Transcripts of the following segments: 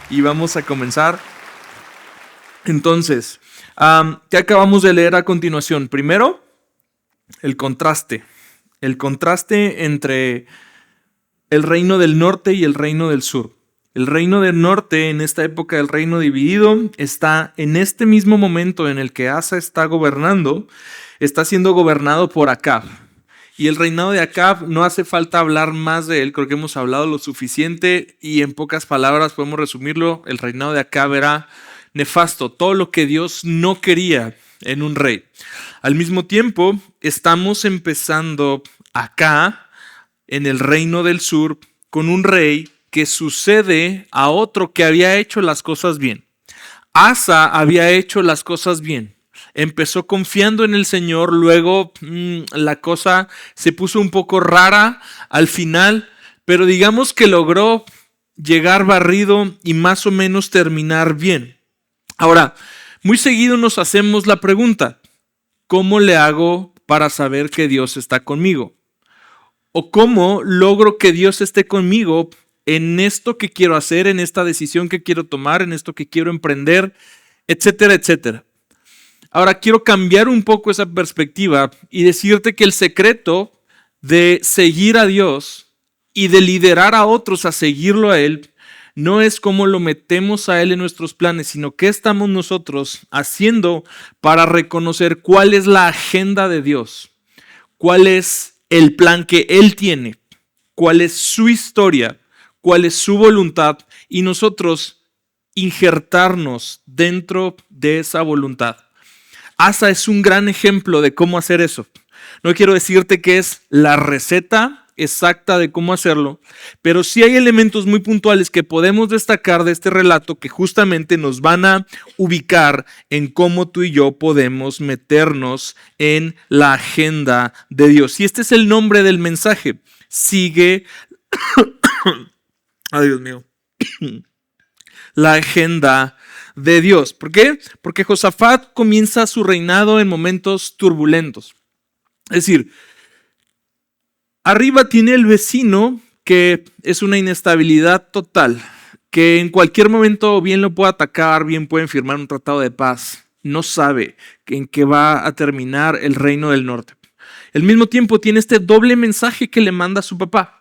y vamos a comenzar. Entonces, ¿qué acabamos de leer a continuación? Primero, el contraste entre el reino del norte y el reino del sur. El reino del norte, en esta época del reino dividido, está en este mismo momento en el que Asa está gobernando, está siendo gobernado por Acab. Y el reinado de Acab, no hace falta hablar más de él, creo que hemos hablado lo suficiente y en pocas palabras podemos resumirlo. El reinado de Acab era nefasto, todo lo que Dios no quería en un rey. Al mismo tiempo, estamos empezando acá, en el reino del sur, con un rey que sucede a otro que había hecho las cosas bien. Asa había hecho las cosas bien. Empezó confiando en el Señor, luego la cosa se puso un poco rara al final, pero digamos que logró llegar barrido y más o menos terminar bien. Ahora, muy seguido nos hacemos la pregunta, ¿cómo le hago para saber que Dios está conmigo? ¿O cómo logro que Dios esté conmigo en esto que quiero hacer, en esta decisión que quiero tomar, en esto que quiero emprender, etcétera, etcétera? Ahora quiero cambiar un poco esa perspectiva y decirte que el secreto de seguir a Dios y de liderar a otros a seguirlo a Él no es cómo lo metemos a Él en nuestros planes, sino qué estamos nosotros haciendo para reconocer cuál es la agenda de Dios, cuál es el plan que Él tiene, cuál es su historia, cuál es su voluntad y nosotros injertarnos dentro de esa voluntad. Asa es un gran ejemplo de cómo hacer eso. No quiero decirte que es la receta exacta de cómo hacerlo, pero sí hay elementos muy puntuales que podemos destacar de este relato que justamente nos van a ubicar en cómo tú y yo podemos meternos en la agenda de Dios. Y este es el nombre del mensaje. Sigue, ay Dios mío, la agenda de Dios. ¿Por qué? Porque Josafat comienza su reinado en momentos turbulentos. Es decir, arriba tiene el vecino que es una inestabilidad total, que en cualquier momento bien lo puede atacar, bien pueden firmar un tratado de paz. No sabe en qué va a terminar el reino del norte. Al mismo tiempo tiene este doble mensaje que le manda a su papá.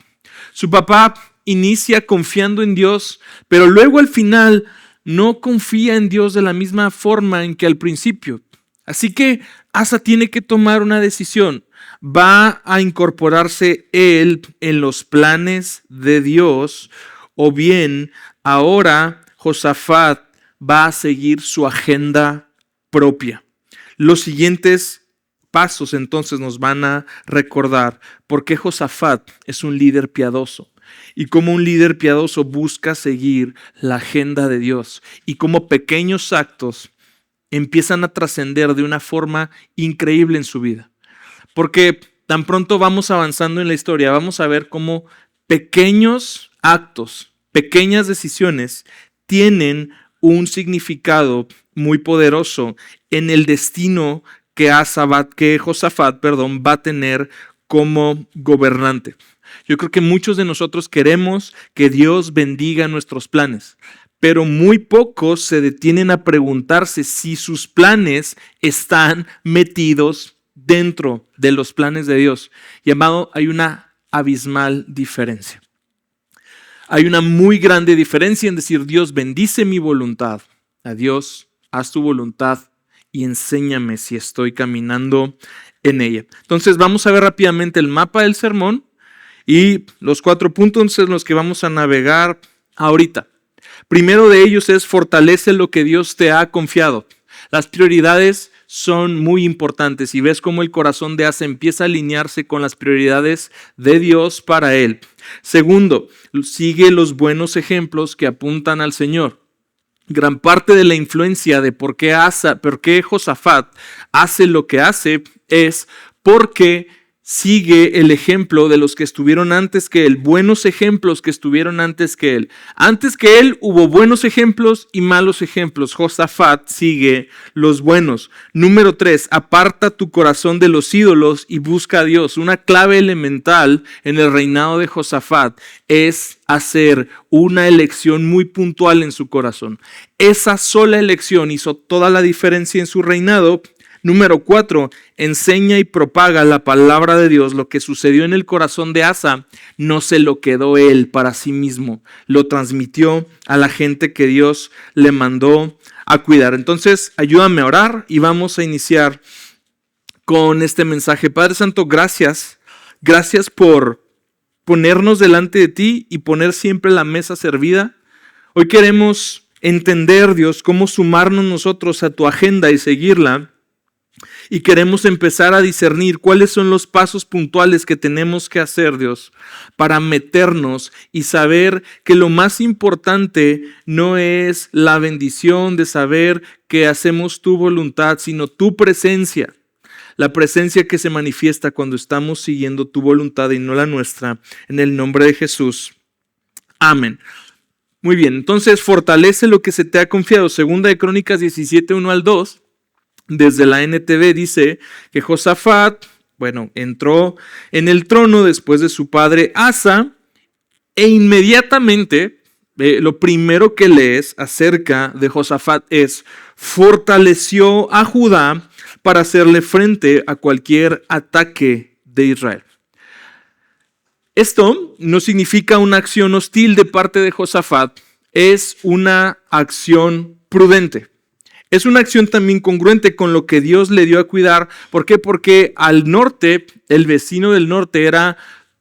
Su papá inicia confiando en Dios, pero luego al final no confía en Dios de la misma forma en que al principio. Así que Asa tiene que tomar una decisión. ¿Va a incorporarse él en los planes de Dios o bien ahora Josafat va a seguir su agenda propia? Los siguientes pasos entonces nos van a recordar por qué Josafat es un líder piadoso y cómo un líder piadoso busca seguir la agenda de Dios y cómo pequeños actos empiezan a trascender de una forma increíble en su vida. Porque tan pronto vamos avanzando en la historia, vamos a ver cómo pequeños actos, pequeñas decisiones tienen un significado muy poderoso en el destino que Josafat va a tener como gobernante. Yo creo que muchos de nosotros queremos que Dios bendiga nuestros planes, pero muy pocos se detienen a preguntarse si sus planes están metidos dentro de los planes de Dios. Y amado, hay una abismal diferencia. Hay una muy grande diferencia en decir, Dios bendice mi voluntad. A Dios, haz tu voluntad y enséñame si estoy caminando en ella. Entonces vamos a ver rápidamente el mapa del sermón y los 4 puntos en los que vamos a navegar ahorita. Primero de ellos es fortalece lo que Dios te ha confiado. Las prioridades son muy importantes y ves cómo el corazón de Asa empieza a alinearse con las prioridades de Dios para él. Segundo, sigue los buenos ejemplos que apuntan al Señor. Gran parte de la influencia de por qué Josafat hace lo que hace es porque sigue el ejemplo de los que estuvieron antes que él, buenos ejemplos que estuvieron antes que él. Antes que él hubo buenos ejemplos y malos ejemplos. Josafat sigue los buenos. Número 3, aparta tu corazón de los ídolos y busca a Dios. Una clave elemental en el reinado de Josafat es hacer una elección muy puntual en su corazón. Esa sola elección hizo toda la diferencia en su reinado. Número 4, enseña y propaga la palabra de Dios. Lo que sucedió en el corazón de Asa no se lo quedó él para sí mismo. Lo transmitió a la gente que Dios le mandó a cuidar. Entonces, ayúdame a orar y vamos a iniciar con este mensaje. Padre Santo, gracias. Gracias por ponernos delante de ti y poner siempre la mesa servida. Hoy queremos entender, Dios, cómo sumarnos nosotros a tu agenda y seguirla. Y queremos empezar a discernir cuáles son los pasos puntuales que tenemos que hacer, Dios, para meternos y saber que lo más importante no es la bendición de saber que hacemos tu voluntad, sino tu presencia. La presencia que se manifiesta cuando estamos siguiendo tu voluntad y no la nuestra. En el nombre de Jesús. Amén. Muy bien, entonces fortalece lo que se te ha confiado. Segunda de Crónicas 17, 1 al 2. Desde la NTV dice que Josafat, entró en el trono después de su padre Asa e inmediatamente lo primero que lees acerca de Josafat es fortaleció a Judá para hacerle frente a cualquier ataque de Israel. Esto no significa una acción hostil de parte de Josafat, es una acción prudente. Es una acción también congruente con lo que Dios le dio a cuidar. ¿Por qué? Porque al norte, el vecino del norte era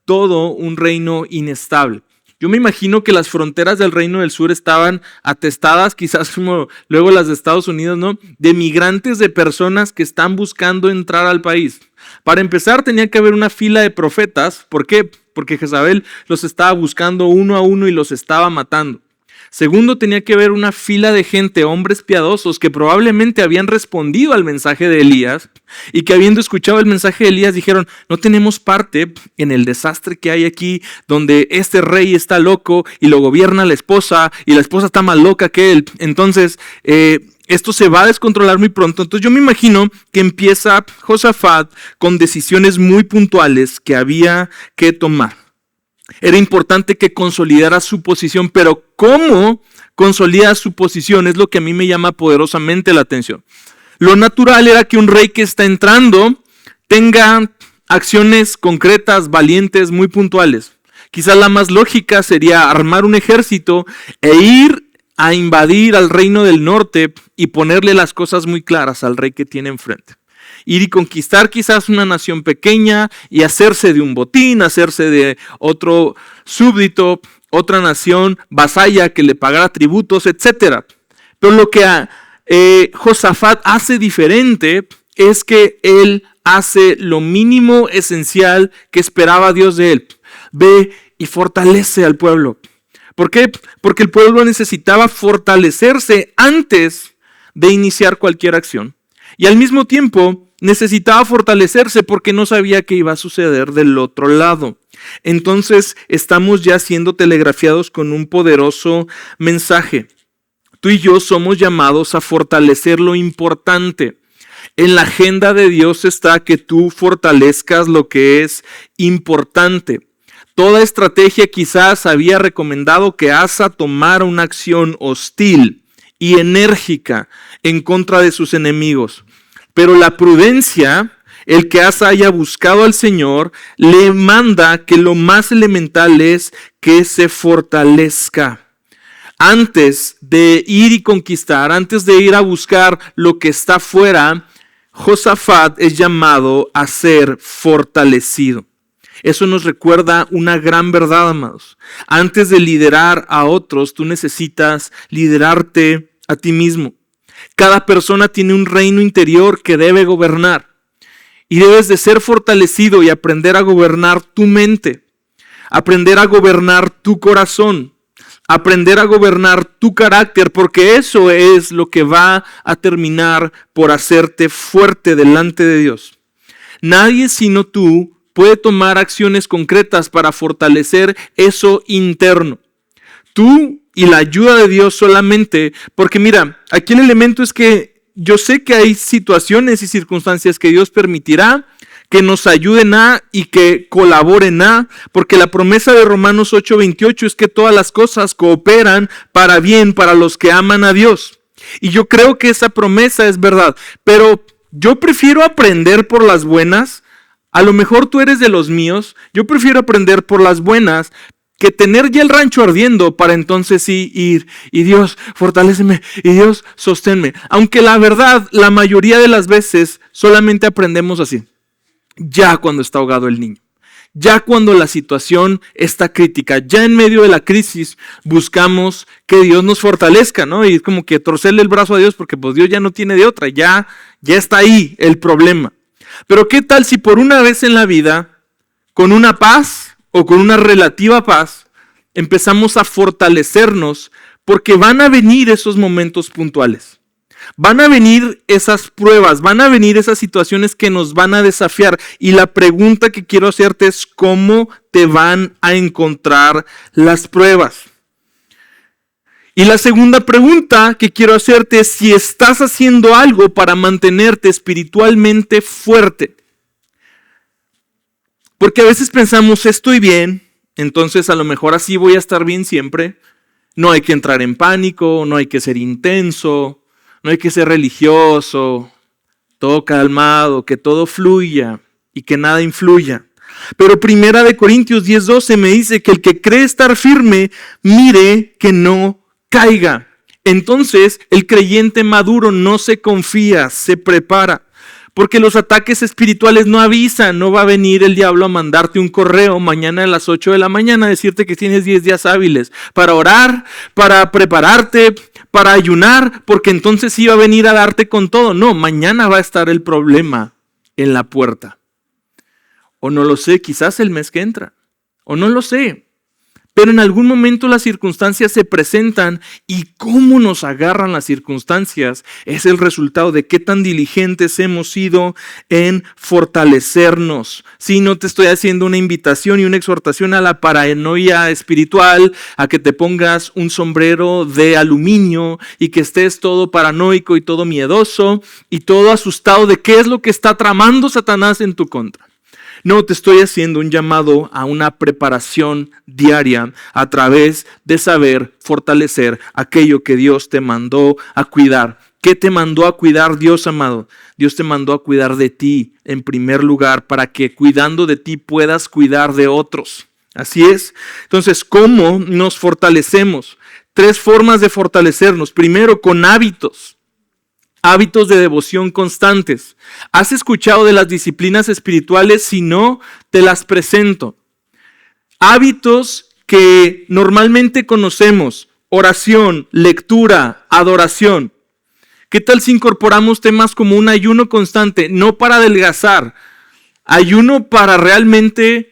todo un reino inestable. Yo me imagino que las fronteras del reino del sur estaban atestadas, quizás como luego las de Estados Unidos, ¿no? De migrantes, de personas que están buscando entrar al país. Para empezar, tenía que haber una fila de profetas. ¿Por qué? Porque Jezabel los estaba buscando uno a uno y los estaba matando. Segundo, tenía que haber una fila de gente, hombres piadosos, que probablemente habían respondido al mensaje de Elías y que habiendo escuchado el mensaje de Elías dijeron, no tenemos parte en el desastre que hay aquí, donde este rey está loco y lo gobierna la esposa y la esposa está más loca que él. Entonces, esto se va a descontrolar muy pronto. Entonces yo me imagino que empieza Josafat con decisiones muy puntuales que había que tomar. Era importante que consolidara su posición, pero ¿cómo consolida su posición? Es lo que a mí me llama poderosamente la atención. Lo natural era que un rey que está entrando tenga acciones concretas, valientes, muy puntuales. Quizás la más lógica sería armar un ejército e ir a invadir al reino del norte y ponerle las cosas muy claras al rey que tiene enfrente. Ir y conquistar quizás una nación pequeña y hacerse de un botín, hacerse de otro súbdito, otra nación vasalla que le pagara tributos, etc. Pero lo que Josafat hace diferente es que él hace lo mínimo esencial que esperaba Dios de él. Ve y fortalece al pueblo. ¿Por qué? Porque el pueblo necesitaba fortalecerse antes de iniciar cualquier acción. Y al mismo tiempo necesitaba fortalecerse porque no sabía qué iba a suceder del otro lado. Entonces estamos ya siendo telegrafiados con un poderoso mensaje. Tú y yo somos llamados a fortalecer lo importante. En la agenda de Dios está que tú fortalezcas lo que es importante. Toda estrategia quizás había recomendado que Asa tomara una acción hostil y enérgica en contra de sus enemigos. Pero la prudencia, el que Asa haya buscado al Señor, le manda que lo más elemental es que se fortalezca. Antes de ir y conquistar, antes de ir a buscar lo que está fuera, Josafat es llamado a ser fortalecido. Eso nos recuerda una gran verdad, amados. Antes de liderar a otros, tú necesitas liderarte a ti mismo. Cada persona tiene un reino interior que debe gobernar. Y debes de ser fortalecido y aprender a gobernar tu mente. Aprender a gobernar tu corazón. Aprender a gobernar tu carácter, porque eso es lo que va a terminar por hacerte fuerte delante de Dios. Nadie sino tú puede tomar acciones concretas para fortalecer eso interno. Tú y la ayuda de Dios solamente, porque mira, aquí el elemento es que yo sé que hay situaciones y circunstancias que Dios permitirá que nos ayuden a y que colaboren a, porque la promesa de Romanos 8:28 es que todas las cosas cooperan para bien para los que aman a Dios. Y yo creo que esa promesa es verdad, pero yo prefiero aprender por las buenas. A lo mejor tú eres de los míos, yo prefiero aprender por las buenas que tener ya el rancho ardiendo para entonces sí ir y Dios, fortaléceme y Dios, sosténme. Aunque la verdad, la mayoría de las veces solamente aprendemos así. Ya cuando está ahogado el niño, ya cuando la situación está crítica, ya en medio de la crisis buscamos que Dios nos fortalezca, ¿no? Y es como que torcerle el brazo a Dios porque pues Dios ya no tiene de otra, ya está ahí el problema. Pero ¿qué tal si por una vez en la vida, con una paz o con una relativa paz, empezamos a fortalecernos porque van a venir esos momentos puntuales? Van a venir esas pruebas, van a venir esas situaciones que nos van a desafiar. Y la pregunta que quiero hacerte es ¿cómo te van a encontrar las pruebas? Y la segunda pregunta que quiero hacerte es si estás haciendo algo para mantenerte espiritualmente fuerte. Porque a veces pensamos, estoy bien, entonces a lo mejor así voy a estar bien siempre. No hay que entrar en pánico, no hay que ser intenso. No hay que ser religioso, todo calmado, que todo fluya y que nada influya. Pero 1 Corintios 10:12 me dice que el que cree estar firme, mire que no caiga. Entonces, el creyente maduro no se confía, se prepara. Porque los ataques espirituales no avisan, no va a venir el diablo a mandarte un correo mañana a las 8 de la mañana a decirte que tienes 10 días hábiles para orar, para prepararte, para ayunar, porque entonces sí va a venir a darte con todo. No, mañana va a estar el problema en la puerta. O no lo sé, quizás el mes que entra. O no lo sé. Pero en algún momento las circunstancias se presentan y cómo nos agarran las circunstancias es el resultado de qué tan diligentes hemos sido en fortalecernos. Si no te estoy haciendo una invitación y una exhortación a la paranoia espiritual, a que te pongas un sombrero de aluminio y que estés todo paranoico y todo miedoso y todo asustado de qué es lo que está tramando Satanás en tu contra. No, te estoy haciendo un llamado a una preparación diaria a través de saber fortalecer aquello que Dios te mandó a cuidar. ¿Qué te mandó a cuidar Dios, amado? Dios te mandó a cuidar de ti en primer lugar para que cuidando de ti puedas cuidar de otros. Así es. Entonces, ¿cómo nos fortalecemos? 3 formas de fortalecernos. Primero, con hábitos. Hábitos de devoción constantes. ¿Has escuchado de las disciplinas espirituales? Si no, te las presento. Hábitos que normalmente conocemos: oración, lectura, adoración. ¿Qué tal si incorporamos temas como un ayuno constante? No para adelgazar, ayuno para realmente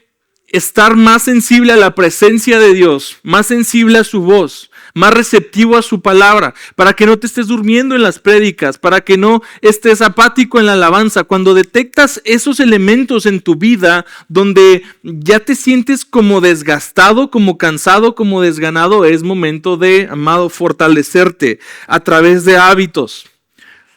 estar más sensible a la presencia de Dios, más sensible a su voz, más receptivo a su palabra, para que no te estés durmiendo en las prédicas, para que no estés apático en la alabanza. Cuando detectas esos elementos en tu vida donde ya te sientes como desgastado, como cansado, como desganado, es momento de, amado, fortalecerte a través de hábitos.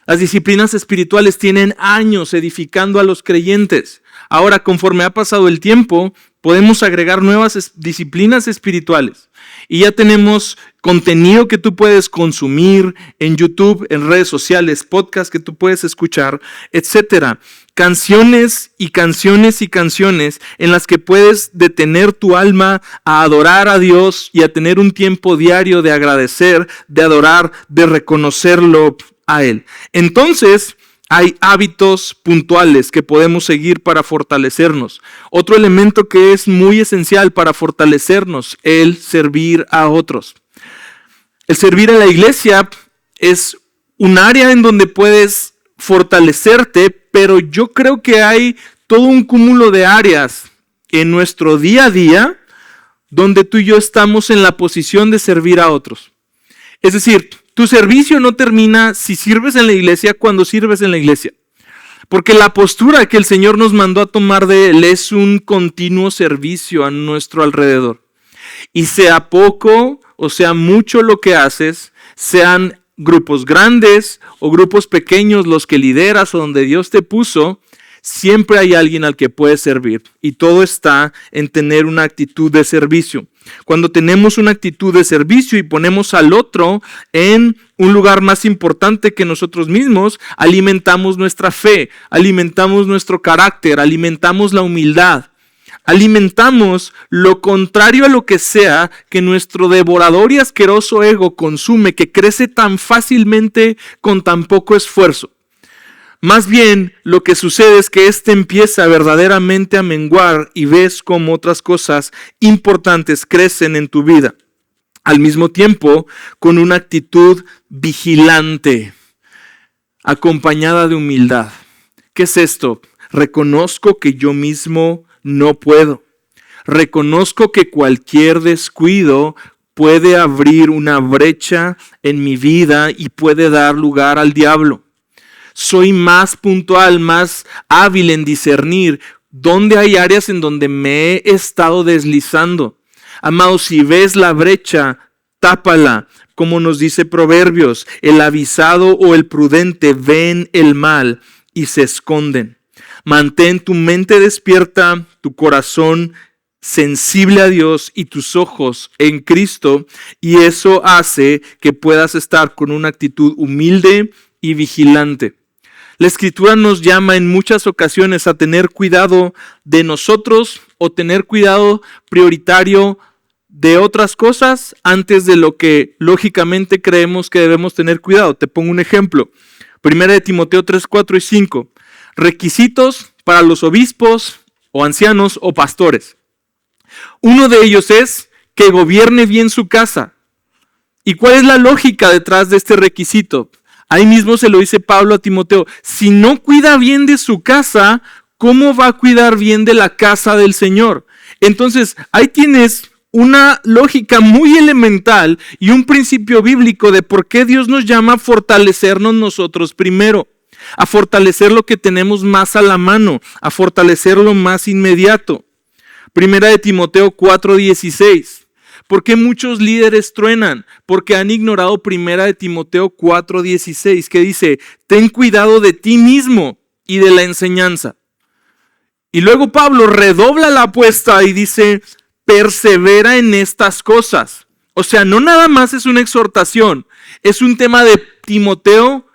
Las disciplinas espirituales tienen años edificando a los creyentes. Ahora, conforme ha pasado el tiempo, podemos agregar nuevas disciplinas espirituales. Y ya tenemos contenido que tú puedes consumir en YouTube, en redes sociales, podcasts que tú puedes escuchar, etc. Canciones y canciones y canciones en las que puedes detener tu alma a adorar a Dios y a tener un tiempo diario de agradecer, de adorar, de reconocerlo a Él. Entonces, hay hábitos puntuales que podemos seguir para fortalecernos. Otro elemento que es muy esencial para fortalecernos, el servir a otros. El servir a la iglesia es un área en donde puedes fortalecerte, pero yo creo que hay todo un cúmulo de áreas en nuestro día a día donde tú y yo estamos en la posición de servir a otros. Es decir, tu servicio no termina si sirves en la iglesia, cuando sirves en la iglesia. Porque la postura que el Señor nos mandó a tomar de Él es un continuo servicio a nuestro alrededor. Y sea poco o sea mucho lo que haces, sean grupos grandes o grupos pequeños los que lideras o donde Dios te puso, siempre hay alguien al que puedes servir. Y todo está en tener una actitud de servicio. Cuando tenemos una actitud de servicio y ponemos al otro en un lugar más importante que nosotros mismos, alimentamos nuestra fe, alimentamos nuestro carácter, alimentamos la humildad. Alimentamos lo contrario a lo que sea que nuestro devorador y asqueroso ego consume, que crece tan fácilmente con tan poco esfuerzo. Más bien, lo que sucede es que éste empieza verdaderamente a menguar y ves cómo otras cosas importantes crecen en tu vida. Al mismo tiempo, con una actitud vigilante, acompañada de humildad. ¿Qué es esto? Reconozco que yo mismo no puedo. Reconozco que cualquier descuido puede abrir una brecha en mi vida y puede dar lugar al diablo. Soy más puntual, más hábil en discernir dónde hay áreas en donde me he estado deslizando. Amado, si ves la brecha, tápala. Como nos dice Proverbios, el avisado o el prudente ven el mal y se esconden. Mantén tu mente despierta, tu corazón sensible a Dios y tus ojos en Cristo, y eso hace que puedas estar con una actitud humilde y vigilante. La Escritura nos llama en muchas ocasiones a tener cuidado de nosotros o tener cuidado prioritario de otras cosas antes de lo que lógicamente creemos que debemos tener cuidado. Te pongo un ejemplo. 1 Timoteo 3, 4 y 5. Requisitos para los obispos o ancianos o pastores. Uno de ellos es que gobierne bien su casa. ¿Y cuál es la lógica detrás de este requisito? Ahí mismo se lo dice Pablo a Timoteo. Si no cuida bien de su casa, ¿cómo va a cuidar bien de la casa del Señor? Entonces, ahí tienes una lógica muy elemental y un principio bíblico de por qué Dios nos llama a fortalecernos nosotros primero, a fortalecer lo que tenemos más a la mano, a fortalecer lo más inmediato. 1 Timoteo 4:16. ¿Por qué muchos líderes truenan? Porque han ignorado 1 Timoteo 4:16, que dice, ten cuidado de ti mismo y de la enseñanza. Y luego Pablo redobla la apuesta y dice, persevera en estas cosas. O sea, no nada más es una exhortación, es un tema de Timoteo,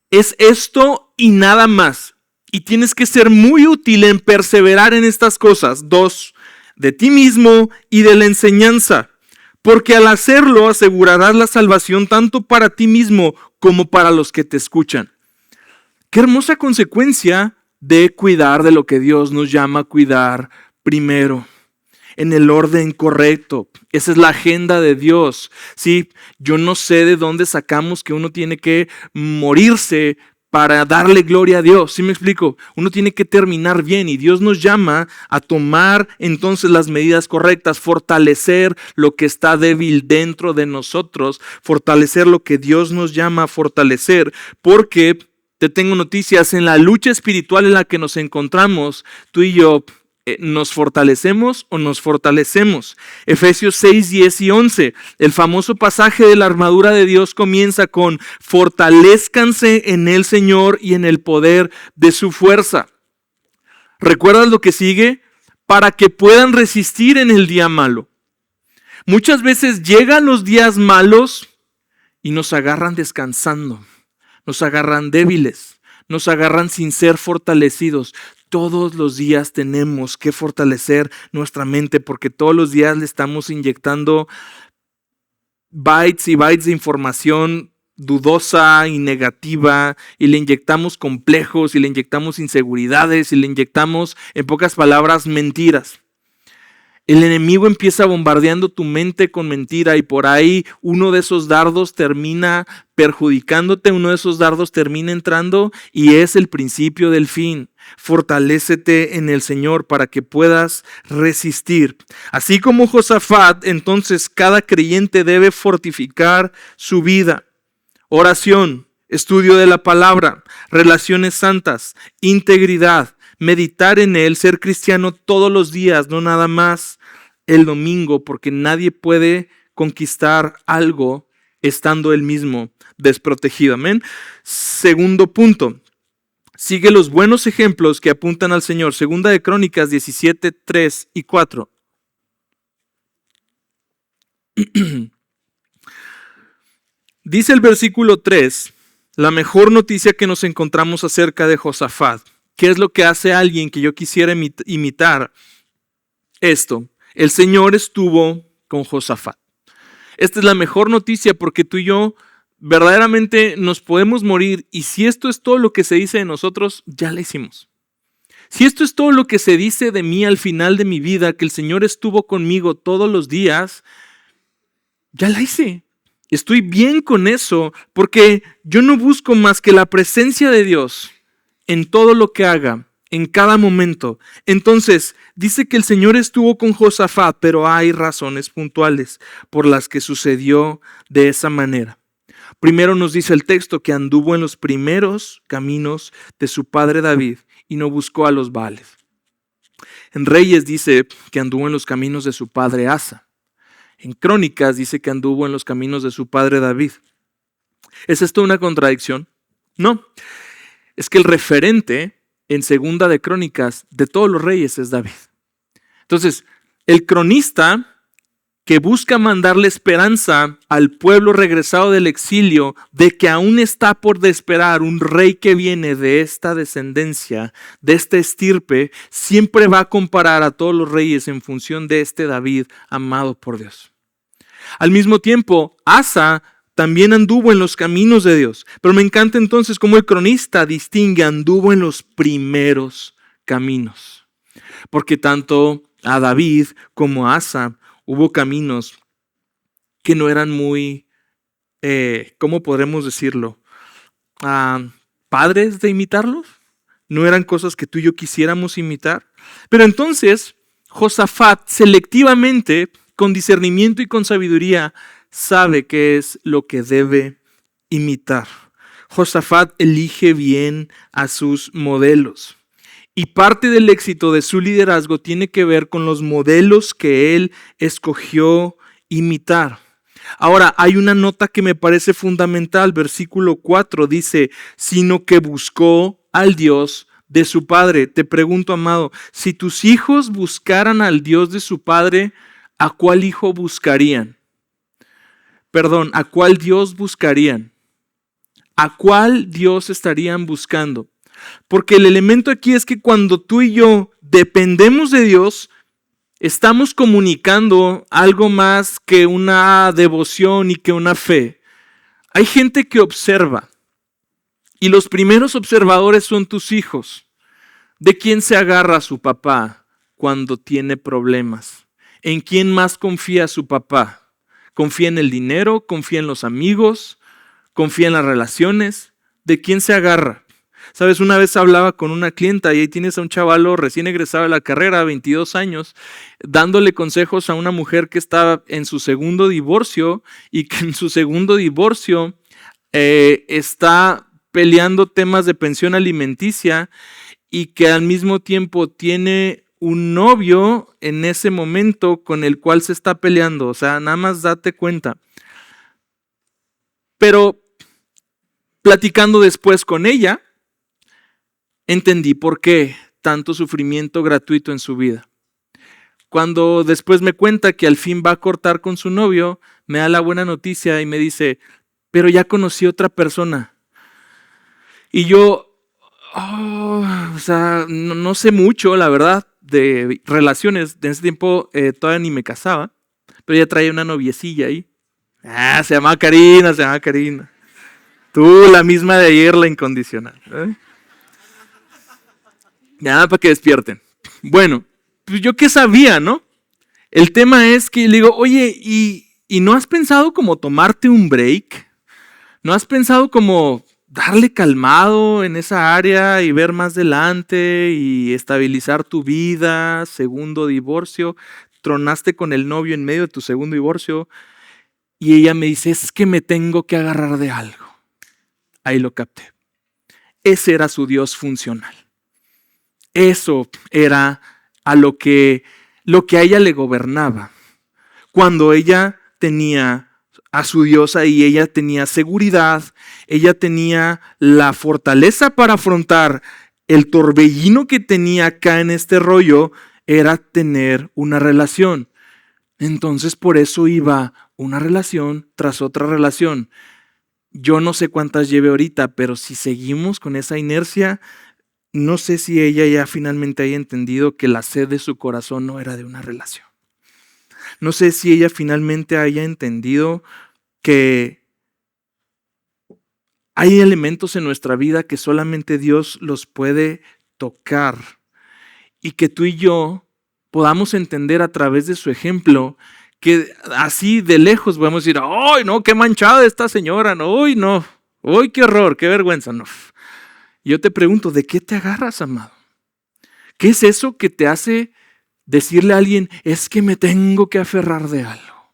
es esto y nada más. Y tienes que ser muy útil en perseverar en estas cosas. 2, de ti mismo y de la enseñanza. Porque al hacerlo asegurarás la salvación tanto para ti mismo como para los que te escuchan. Qué hermosa consecuencia de cuidar de lo que Dios nos llama a cuidar primero, en el orden correcto. Esa es la agenda de Dios. Sí, yo no sé de dónde sacamos que uno tiene que morirse para darle gloria a Dios. ¿Sí me explico? Uno tiene que terminar bien y Dios nos llama a tomar entonces las medidas correctas, fortalecer lo que está débil dentro de nosotros, fortalecer lo que Dios nos llama a fortalecer, porque te tengo noticias, en la lucha espiritual en la que nos encontramos, tú y yo, ¿nos fortalecemos o nos fortalecemos? Efesios 6, 10 y 11. El famoso pasaje de la armadura de Dios comienza con fortalezcanse en el Señor y en el poder de su fuerza. ¿Recuerdas lo que sigue? Para que puedan resistir en el día malo. Muchas veces llegan los días malos y nos agarran descansando, nos agarran débiles, nos agarran sin ser fortalecidos. Todos los días tenemos que fortalecer nuestra mente porque todos los días le estamos inyectando bytes y bytes de información dudosa y negativa y le inyectamos complejos y le inyectamos inseguridades y le inyectamos, en pocas palabras, mentiras. El enemigo empieza bombardeando tu mente con mentira y por ahí uno de esos dardos termina perjudicándote, uno de esos dardos termina entrando y es el principio del fin. Fortalécete en el Señor para que puedas resistir. Así como Josafat, entonces cada creyente debe fortificar su vida. Oración. estudio de la palabra, relaciones santas, integridad, meditar en él, ser cristiano todos los días, no nada más el domingo, porque nadie puede conquistar algo estando él mismo desprotegido. Amén. Segundo punto, sigue los buenos ejemplos que apuntan al Señor. Segunda de Crónicas 17, 3 y 4. Dice el versículo 3, la mejor noticia que nos encontramos acerca de Josafat. ¿Qué es lo que hace alguien que yo quisiera imitar? Esto, el Señor estuvo con Josafat. Esta es la mejor noticia porque tú y yo verdaderamente nos podemos morir, y si esto es todo lo que se dice de nosotros, ya la hicimos. Si esto es todo lo que se dice de mí al final de mi vida, que el Señor estuvo conmigo todos los días, ya la hice. Estoy bien con eso porque yo no busco más que la presencia de Dios en todo lo que haga, en cada momento. Entonces, dice que el Señor estuvo con Josafat, pero hay razones puntuales por las que sucedió de esa manera. Primero nos dice el texto que anduvo en los primeros caminos de su padre David y no buscó a los Baales. En Reyes dice que anduvo en los caminos de su padre Asa. En Crónicas dice que anduvo en los caminos de su padre David. ¿Es esto una contradicción? No. Es que el referente en Segunda de Crónicas de todos los reyes es David. Entonces, el cronista que busca mandarle esperanza al pueblo regresado del exilio de que aún está por esperar un rey que viene de esta descendencia, de esta estirpe, siempre va a comparar a todos los reyes en función de este David amado por Dios. Al mismo tiempo, Asa también anduvo en los caminos de Dios, pero me encanta entonces cómo el cronista distingue anduvo en los primeros caminos, porque tanto a David como a Asa hubo caminos que no eran muy, ¿cómo podremos decirlo? ¿Padres de imitarlos? No eran cosas que tú y yo quisiéramos imitar. Pero entonces, Josafat selectivamente, con discernimiento y con sabiduría, sabe qué es lo que debe imitar. Josafat elige bien a sus modelos. Y parte del éxito de su liderazgo tiene que ver con los modelos que él escogió imitar. Ahora, hay una nota que me parece fundamental. Versículo 4 dice, sino que buscó al Dios de su padre. Te pregunto, amado, si tus hijos buscaran al Dios de su padre, ¿a cuál hijo buscarían? Perdón, ¿a cuál Dios buscarían? ¿A cuál Dios estarían buscando? Porque el elemento aquí es que cuando tú y yo dependemos de Dios, estamos comunicando algo más que una devoción y que una fe. Hay gente que observa, y los primeros observadores son tus hijos. ¿De quién se agarra su papá cuando tiene problemas? ¿En quién más confía su papá? ¿Confía en el dinero? ¿Confía en los amigos? ¿Confía en las relaciones? ¿De quién se agarra? Sabes, una vez hablaba con una clienta y ahí tienes a un chavalo recién egresado de la carrera, 22 años, dándole consejos a una mujer que estaba en su segundo divorcio y que en su segundo divorcio está peleando temas de pensión alimenticia y que al mismo tiempo tiene un novio en ese momento con el cual se está peleando. O sea, nada más date cuenta. Pero platicando después con ella, entendí por qué tanto sufrimiento gratuito en su vida. Cuando después me cuenta que al fin va a cortar con su novio, me da la buena noticia y me dice, pero ya conocí a otra persona. Y yo, no sé mucho, la verdad, de relaciones. En ese tiempo todavía ni me casaba, pero ya traía una noviecilla ahí. Se llama Karina. Tú, la misma de ayer, la incondicional. Nada para que despierten. Bueno, pues yo qué sabía, ¿no? El tema es que le digo, oye, ¿y no has pensado como tomarte un break? ¿No has pensado como darle calmado en esa área y ver más adelante y estabilizar tu vida? Segundo divorcio, tronaste con el novio en medio de tu segundo divorcio. Y ella me dice, es que me tengo que agarrar de algo. ahí lo capté. Ese era su Dios funcional. Eso era a lo que a ella le gobernaba. Cuando ella tenía a su Dios ahí, ella tenía seguridad, ella tenía la fortaleza para afrontar el torbellino que tenía acá en este rollo, era tener una relación. Entonces por eso iba una relación tras otra relación. Yo no sé cuántas lleve ahorita, pero si seguimos con esa inercia, no sé si ella ya finalmente haya entendido que la sed de su corazón no era de una relación. No sé si ella finalmente haya entendido que hay elementos en nuestra vida que solamente Dios los puede tocar y que tú y yo podamos entender a través de su ejemplo que así de lejos podemos decir, ¡ay, no, qué manchada esta señora! ¡No, ¡ay, no! ¡Ay, qué horror, qué vergüenza! No. Yo te pregunto, ¿de qué te agarras, amado? ¿Qué es eso que te hace decirle a alguien, es que me tengo que aferrar de algo?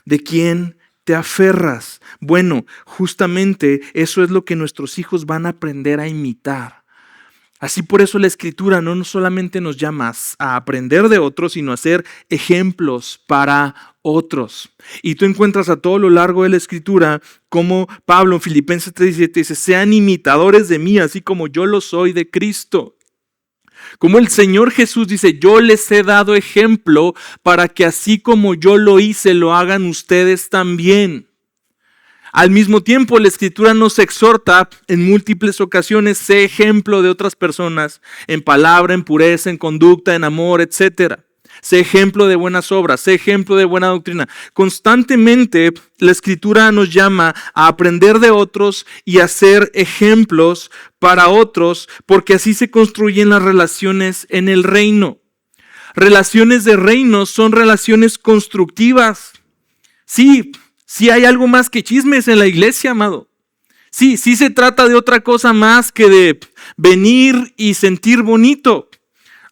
¿De quién te aferras? Bueno, justamente eso es lo que nuestros hijos van a aprender a imitar. Así por eso la Escritura no solamente nos llama a aprender de otros, sino a ser ejemplos para otros. Y tú encuentras a todo lo largo de la Escritura como Pablo en Filipenses 3:17 dice, sean imitadores de mí, así como yo lo soy de Cristo. Como el Señor Jesús dice, yo les he dado ejemplo para que así como yo lo hice, lo hagan ustedes también. Al mismo tiempo, la Escritura nos exhorta en múltiples ocasiones, sé ejemplo de otras personas, en palabra, en pureza, en conducta, en amor, etc. Sé ejemplo de buenas obras, sé ejemplo de buena doctrina. Constantemente, la Escritura nos llama a aprender de otros y a ser ejemplos para otros, porque así se construyen las relaciones en el reino. Relaciones de reino son relaciones constructivas. Sí hay algo más que chismes en la iglesia, amado. Sí se trata de otra cosa más que de venir y sentir bonito.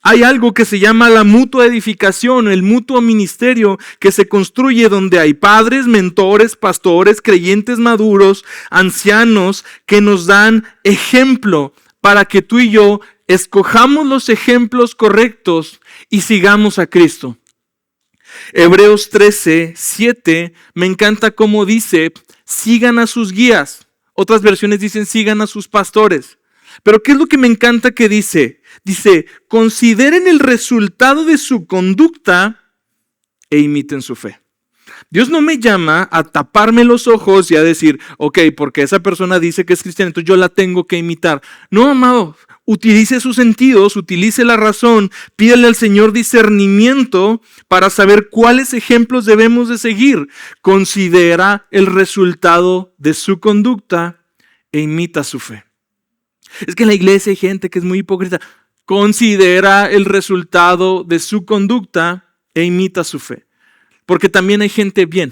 Hay algo que se llama la mutua edificación, el mutuo ministerio que se construye donde hay padres, mentores, pastores, creyentes maduros, ancianos que nos dan ejemplo para que tú y yo escojamos los ejemplos correctos y sigamos a Cristo. Hebreos 13:7, me encanta cómo dice, sigan a sus guías. Otras versiones dicen, sigan a sus pastores. Pero ¿qué es lo que me encanta que dice? Dice, consideren el resultado de su conducta e imiten su fe. Dios no me llama a taparme los ojos y a decir, ok, porque esa persona dice que es cristiana, entonces yo la tengo que imitar. No, amado, utilice sus sentidos, utilice la razón, pídele al Señor discernimiento para saber cuáles ejemplos debemos de seguir. Considera el resultado de su conducta e imita su fe. Es que en la iglesia hay gente que es muy hipócrita. Considera el resultado de su conducta e imita su fe. Porque también hay gente bien,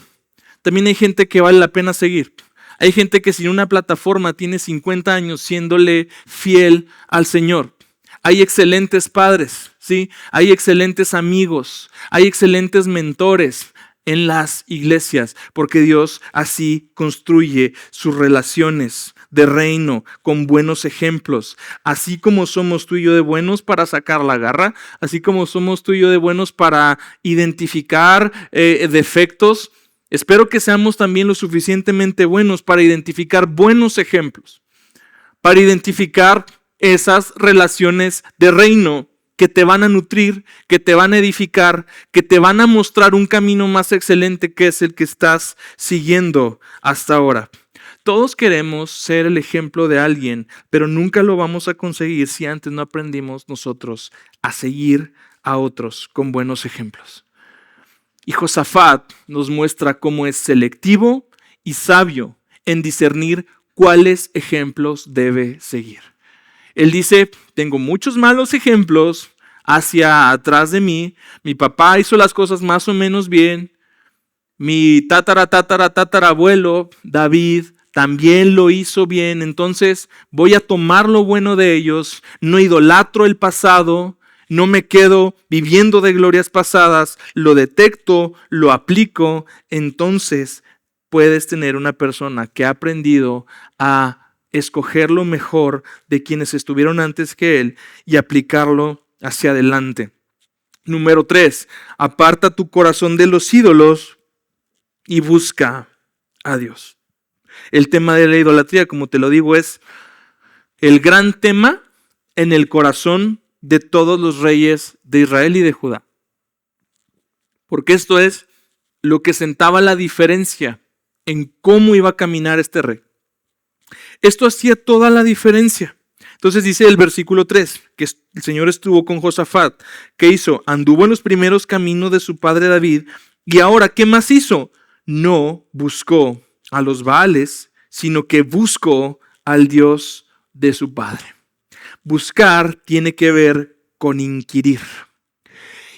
también hay gente que vale la pena seguir. Hay gente que sin una plataforma tiene 50 años siéndole fiel al Señor. Hay excelentes padres, ¿sí? Hay excelentes amigos, hay excelentes mentores en las iglesias, porque Dios así construye sus relaciones de reino con buenos ejemplos. Así como somos tú y yo de buenos para sacar la garra, así como somos tú y yo de buenos para identificar defectos, espero que seamos también lo suficientemente buenos para identificar buenos ejemplos, para identificar esas relaciones de reino que te van a nutrir, que te van a edificar, que te van a mostrar un camino más excelente que es el que estás siguiendo hasta ahora. Todos queremos ser el ejemplo de alguien, pero nunca lo vamos a conseguir si antes no aprendimos nosotros a seguir a otros con buenos ejemplos. Y Josafat nos muestra cómo es selectivo y sabio en discernir cuáles ejemplos debe seguir. Él dice, tengo muchos malos ejemplos hacia atrás de mí. Mi papá hizo las cosas más o menos bien. Mi tatarabuelo, David, también lo hizo bien. Entonces voy a tomar lo bueno de ellos. No idolatro el pasado. No me quedo viviendo de glorias pasadas. Lo detecto, lo aplico. Entonces puedes tener una persona que ha aprendido a escoger lo mejor de quienes estuvieron antes que él y aplicarlo hacia adelante. Número 3, aparta tu corazón de los ídolos y busca a Dios. El tema de la idolatría, como te lo digo, es el gran tema en el corazón de todos los reyes de Israel y de Judá. Porque esto es lo que sentaba la diferencia en cómo iba a caminar este rey. Esto hacía toda la diferencia. Entonces dice el versículo 3, que el Señor estuvo con Josafat. ¿Qué hizo? Anduvo en los primeros caminos de su padre David. Y ahora, ¿qué más hizo? No buscó a los Baales, sino que buscó al Dios de su padre. Buscar tiene que ver con inquirir.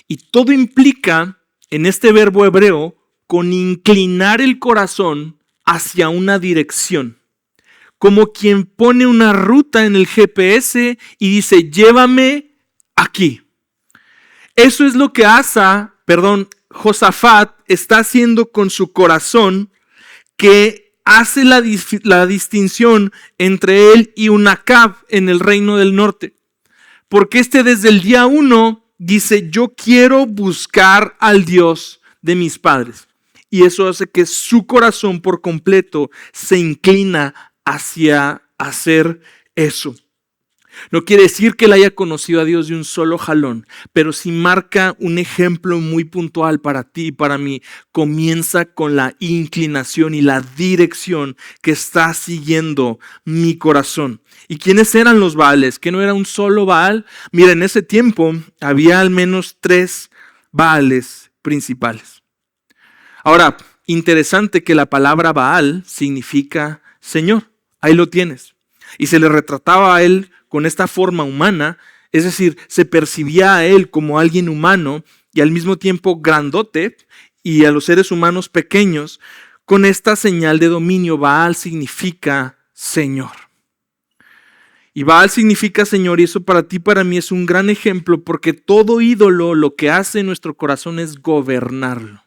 Y todo implica, en este verbo hebreo, con inclinar el corazón hacia una dirección. Como quien pone una ruta en el GPS y dice, llévame aquí. Eso es lo que Josafat está haciendo con su corazón, que hace la distinción entre él y un Acab en el reino del norte. Porque desde el día 1 dice, yo quiero buscar al Dios de mis padres. Y eso hace que su corazón por completo se inclina hacia hacer eso. No quiere decir que él haya conocido a Dios de un solo jalón, pero sí marca un ejemplo muy puntual para ti y para mí. Comienza con la inclinación y la dirección que está siguiendo mi corazón. ¿Y quiénes eran los Baales? ¿Que no era un solo Baal? Mira, en ese tiempo había al menos 3 Baales principales. Ahora, interesante que la palabra Baal significa Señor. Ahí lo tienes. Y se le retrataba a él con esta forma humana, es decir, se percibía a él como alguien humano y al mismo tiempo grandote, y a los seres humanos pequeños, con esta señal de dominio. Baal significa Señor. Y Baal significa Señor, y eso para ti y para mí es un gran ejemplo, porque todo ídolo lo que hace en nuestro corazón es gobernarlo.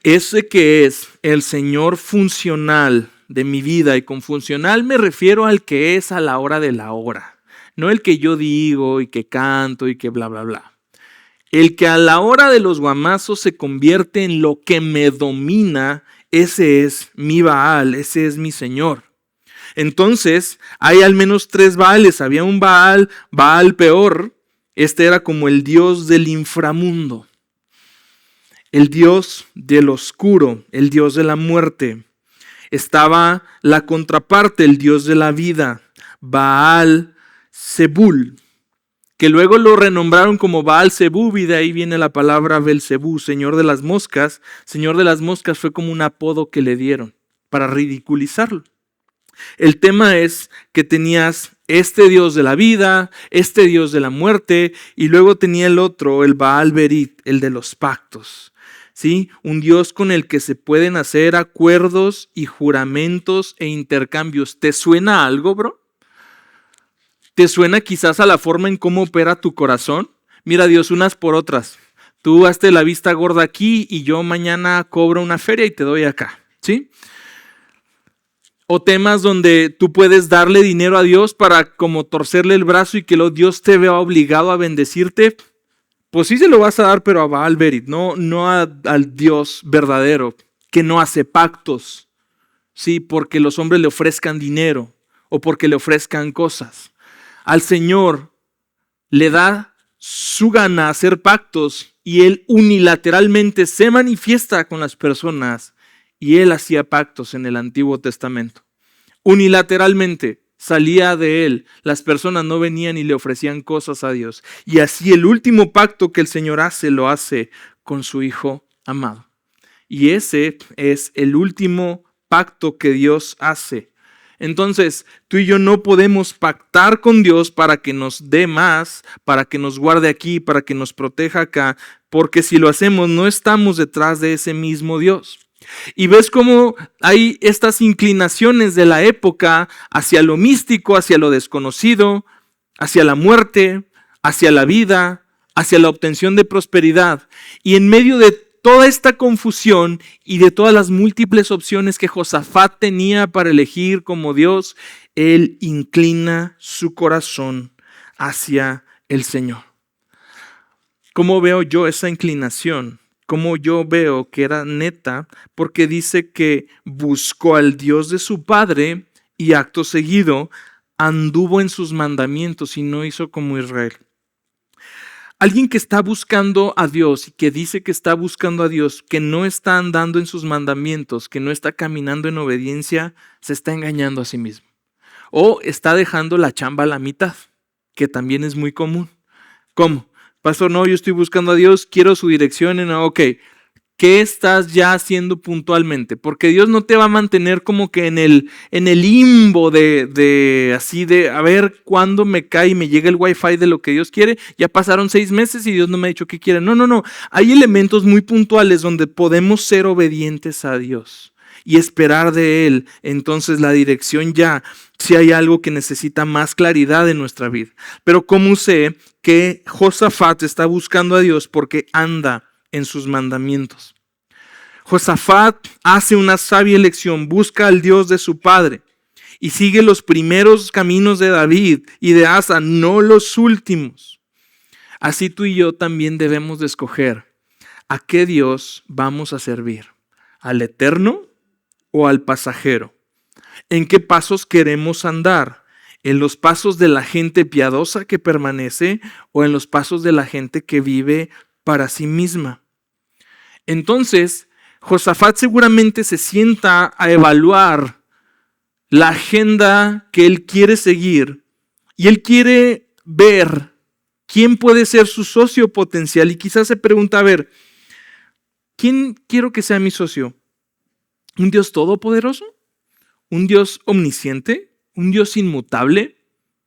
Ese que es el Señor funcional de mi vida, y con funcional me refiero al que es a la hora de la hora, no el que yo digo y que canto y que bla bla bla. El que a la hora de los guamazos se convierte en lo que me domina, ese es mi Baal, ese es mi Señor. Entonces hay al menos 3 Baales. Había un Baal peor. Este era como el dios del inframundo, el dios del oscuro, el dios de la muerte. Estaba la contraparte, el dios de la vida, Baal Zebul, que luego lo renombraron como Baal Zebub, y de ahí viene la palabra Belzebú, señor de las moscas. Señor de las moscas fue como un apodo que le dieron para ridiculizarlo. El tema es que tenías este dios de la vida, este dios de la muerte, y luego tenía el otro, el Baal Berit, el de los pactos. ¿Sí? Un Dios con el que se pueden hacer acuerdos y juramentos e intercambios. ¿Te suena algo, bro? ¿Te suena quizás a la forma en cómo opera tu corazón? Mira, Dios, unas por otras. Tú hazte la vista gorda aquí y yo mañana cobro una feria y te doy acá. ¿Sí? O temas donde tú puedes darle dinero a Dios para como torcerle el brazo y que Dios te vea obligado a bendecirte. Pues sí se lo vas a dar, pero a Baal Berit, no al Dios verdadero, que no hace pactos, ¿sí? Porque los hombres le ofrezcan dinero o porque le ofrezcan cosas. Al Señor le da su gana hacer pactos y Él unilateralmente se manifiesta con las personas, y Él hacía pactos en el Antiguo Testamento. Unilateralmente. Salía de él, las personas no venían y le ofrecían cosas a Dios. Y así el último pacto que el Señor hace, lo hace con su Hijo amado. Y ese es el último pacto que Dios hace. Entonces, tú y yo no podemos pactar con Dios para que nos dé más, para que nos guarde aquí, para que nos proteja acá, porque si lo hacemos no estamos detrás de ese mismo Dios. Y ves cómo hay estas inclinaciones de la época hacia lo místico, hacia lo desconocido, hacia la muerte, hacia la vida, hacia la obtención de prosperidad. Y en medio de toda esta confusión y de todas las múltiples opciones que Josafat tenía para elegir como Dios, él inclina su corazón hacia el Señor. ¿Cómo veo yo esa inclinación? ¿Cómo yo veo que era neta? Porque dice que buscó al Dios de su padre y acto seguido anduvo en sus mandamientos y no hizo como Israel. Alguien que está buscando a Dios y que dice que está buscando a Dios, que no está andando en sus mandamientos, que no está caminando en obediencia, se está engañando a sí mismo. O está dejando la chamba a la mitad, que también es muy común. ¿Cómo? Pastor, no, yo estoy buscando a Dios, quiero su dirección. Ok, ¿qué estás ya haciendo puntualmente? Porque Dios no te va a mantener como que en el limbo de a ver cuándo me cae y me llega el wifi de lo que Dios quiere. Ya pasaron 6 meses y Dios no me ha dicho qué quiere. No. Hay elementos muy puntuales donde podemos ser obedientes a Dios y esperar de Él. Entonces la dirección ya, si hay algo que necesita más claridad en nuestra vida. Pero ¿cómo sé que Josafat está buscando a Dios? Porque anda en sus mandamientos. Josafat hace una sabia elección, busca al Dios de su padre y sigue los primeros caminos de David y de Asa, no los últimos. Así tú y yo también debemos de escoger a qué Dios vamos a servir, al eterno o al pasajero. ¿En qué pasos queremos andar? ¿En los pasos de la gente piadosa que permanece o en los pasos de la gente que vive para sí misma? Entonces, Josafat seguramente se sienta a evaluar la agenda que él quiere seguir y él quiere ver quién puede ser su socio potencial y quizás se pregunta, a ver, ¿quién quiero que sea mi socio? ¿Un Dios todopoderoso? ¿Un Dios omnisciente? ¿Un Dios inmutable?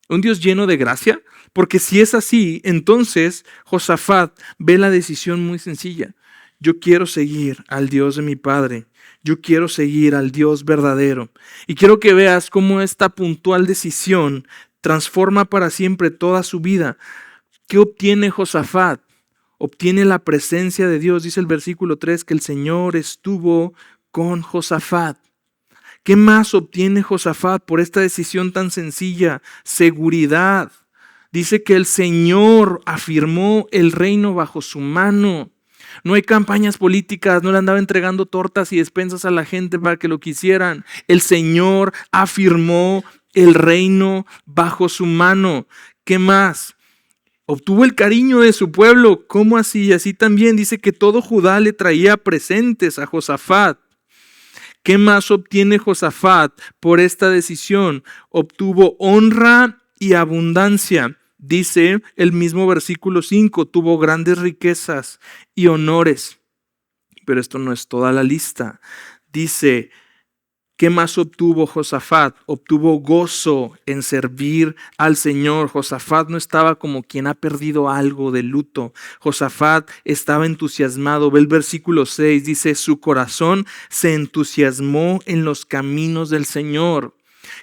¿Un Dios lleno de gracia? Porque si es así, entonces Josafat ve la decisión muy sencilla. Yo quiero seguir al Dios de mi padre. Yo quiero seguir al Dios verdadero. Y quiero que veas cómo esta puntual decisión transforma para siempre toda su vida. ¿Qué obtiene Josafat? Obtiene la presencia de Dios. Dice el versículo 3 que el Señor estuvo con Josafat. ¿Qué más obtiene Josafat por esta decisión tan sencilla? Seguridad. Dice que el Señor afirmó el reino bajo su mano. No hay campañas políticas, no le andaba entregando tortas y despensas a la gente para que lo quisieran. El Señor afirmó el reino bajo su mano. ¿Qué más? Obtuvo el cariño de su pueblo. ¿Cómo así? Y así también dice que todo Judá le traía presentes a Josafat. ¿Qué más obtiene Josafat por esta decisión? Obtuvo honra y abundancia. Dice el mismo versículo 5, tuvo grandes riquezas y honores. Pero esto no es toda la lista. Dice, ¿qué más obtuvo Josafat? Obtuvo gozo en servir al Señor. Josafat no estaba como quien ha perdido algo de luto. Josafat estaba entusiasmado. Ve el versículo 6, dice, su corazón se entusiasmó en los caminos del Señor.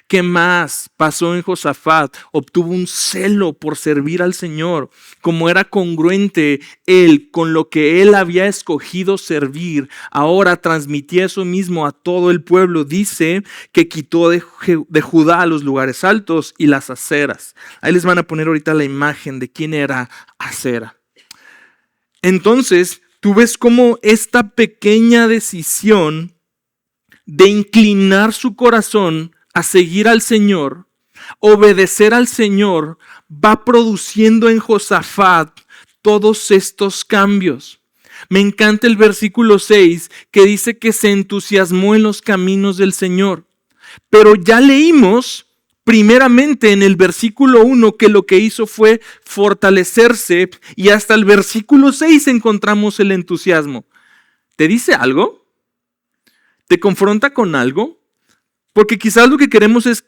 ¿Qué más pasó en Josafat? Obtuvo un celo por servir al Señor. Como era congruente él con lo que él había escogido servir, ahora transmitía eso mismo a todo el pueblo. Dice que quitó de Judá los lugares altos y las aceras. Ahí les van a poner ahorita la imagen de quién era Acera. Entonces, tú ves cómo esta pequeña decisión de inclinar su corazón a seguir al Señor, obedecer al Señor, va produciendo en Josafat todos estos cambios. Me encanta el versículo 6 que dice que se entusiasmó en los caminos del Señor. Pero ya leímos primeramente en el versículo 1 que lo que hizo fue fortalecerse y hasta el versículo 6 encontramos el entusiasmo. ¿Te dice algo? ¿Te confronta con algo? Porque quizás lo que queremos es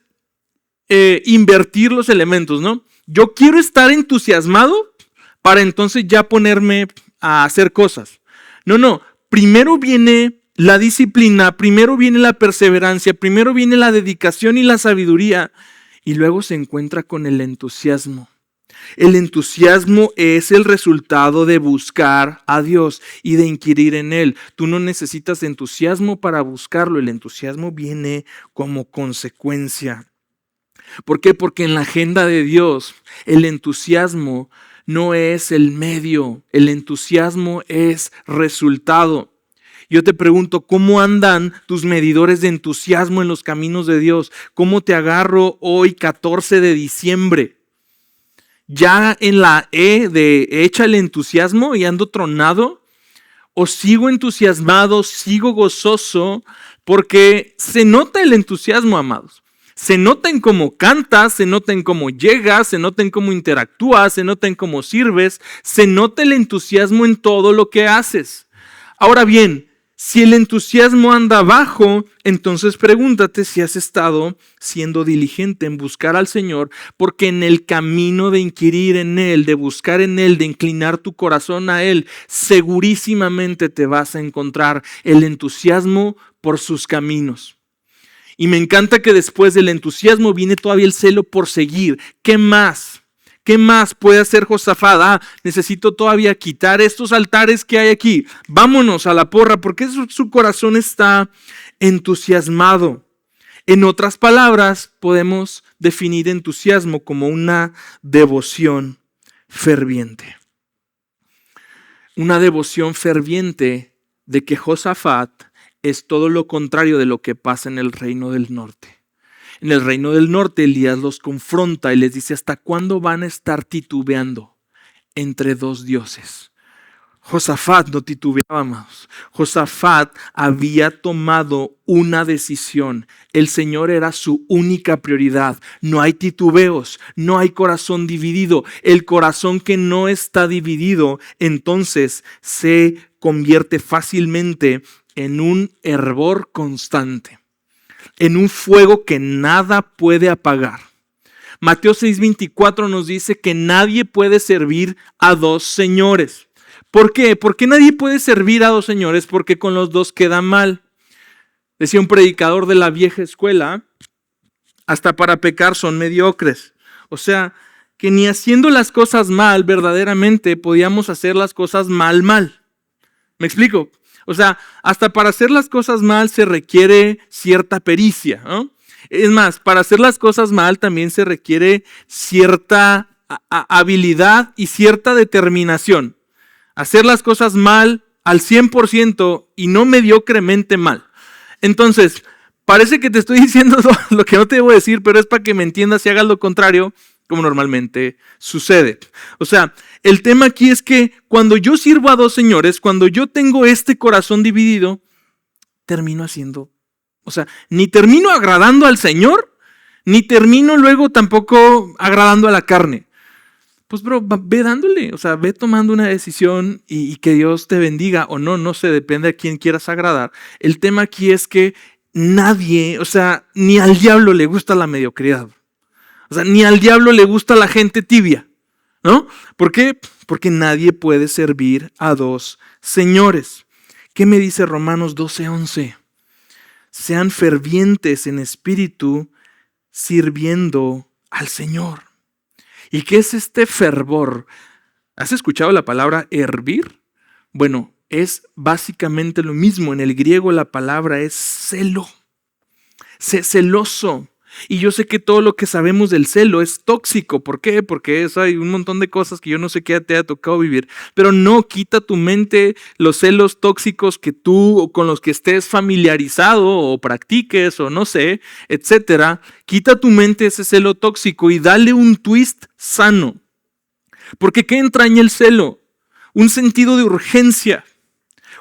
invertir los elementos, ¿no? Yo quiero estar entusiasmado para entonces ya ponerme a hacer cosas. No. Primero viene la disciplina, primero viene la perseverancia, primero viene la dedicación y la sabiduría y luego se encuentra con el entusiasmo. El entusiasmo es el resultado de buscar a Dios y de inquirir en Él. Tú no necesitas entusiasmo para buscarlo, el entusiasmo viene como consecuencia. ¿Por qué? Porque en la agenda de Dios el entusiasmo no es el medio, el entusiasmo es resultado. Yo te pregunto, ¿cómo andan tus medidores de entusiasmo en los caminos de Dios? ¿Cómo te agarro hoy 14 de diciembre? ¿Ya en la E de echa el entusiasmo y ando tronado? ¿O sigo entusiasmado, sigo gozoso? Porque se nota el entusiasmo, amados. Se nota en cómo cantas, se nota en cómo llegas, se nota en cómo interactúas, se nota en cómo sirves, se nota el entusiasmo en todo lo que haces. Ahora bien, si el entusiasmo anda bajo, entonces pregúntate si has estado siendo diligente en buscar al Señor, porque en el camino de inquirir en Él, de buscar en Él, de inclinar tu corazón a Él, segurísimamente te vas a encontrar el entusiasmo por sus caminos. Y me encanta que después del entusiasmo viene todavía el celo por seguir. ¿Qué más? ¿Qué más puede hacer Josafat? Necesito todavía quitar estos altares que hay aquí. Vámonos a la porra, porque su corazón está entusiasmado. En otras palabras, podemos definir entusiasmo como una devoción ferviente. Una devoción ferviente de que Josafat es todo lo contrario de lo que pasa en el reino del norte. En el reino del norte, Elías los confronta y les dice, ¿hasta cuándo van a estar titubeando entre dos dioses? Josafat no titubeaba, amados. Josafat había tomado una decisión. El Señor era su única prioridad. No hay titubeos, no hay corazón dividido. El corazón que no está dividido, entonces se convierte fácilmente en un hervor constante, en un fuego que nada puede apagar. Mateo 6:24 nos dice que nadie puede servir a dos señores. ¿Por qué? ¿Por qué nadie puede servir a dos señores? Porque con los dos queda mal. Decía un predicador de la vieja escuela, hasta para pecar son mediocres. O sea, que ni haciendo las cosas mal verdaderamente podíamos hacer las cosas mal. ¿Me explico? O sea, hasta para hacer las cosas mal se requiere cierta pericia, ¿no? Es más, para hacer las cosas mal también se requiere cierta habilidad y cierta determinación. Hacer las cosas mal al 100% y no mediocremente mal. Entonces, parece que te estoy diciendo lo que no te debo decir, pero es para que me entiendas y hagas lo contrario, como normalmente sucede. O sea, el tema aquí es que cuando yo sirvo a dos señores, cuando yo tengo este corazón dividido, termino haciendo, o sea, ni termino agradando al Señor, ni termino luego tampoco agradando a la carne. Pues bro, ve dándole, o sea, ve tomando una decisión y que Dios te bendiga o no, no sé, depende a quién quieras agradar. El tema aquí es que nadie, o sea, ni al diablo le gusta la mediocridad. O sea, ni al diablo le gusta la gente tibia, ¿no? ¿Por qué? Porque nadie puede servir a dos señores. ¿Qué me dice Romanos 12:11? Sean fervientes en espíritu, sirviendo al Señor. ¿Y qué es este fervor? ¿Has escuchado la palabra hervir? Bueno, es básicamente lo mismo. En el griego la palabra es celo. Celoso. Y yo sé que todo lo que sabemos del celo es tóxico. ¿Por qué? Porque hay un montón de cosas que yo no sé qué te ha tocado vivir. Pero no, quita tu mente los celos tóxicos que tú o con los que estés familiarizado o practiques o no sé, etcétera. Quita tu mente ese celo tóxico y dale un twist sano. Porque ¿qué entraña el celo? Un sentido de urgencia.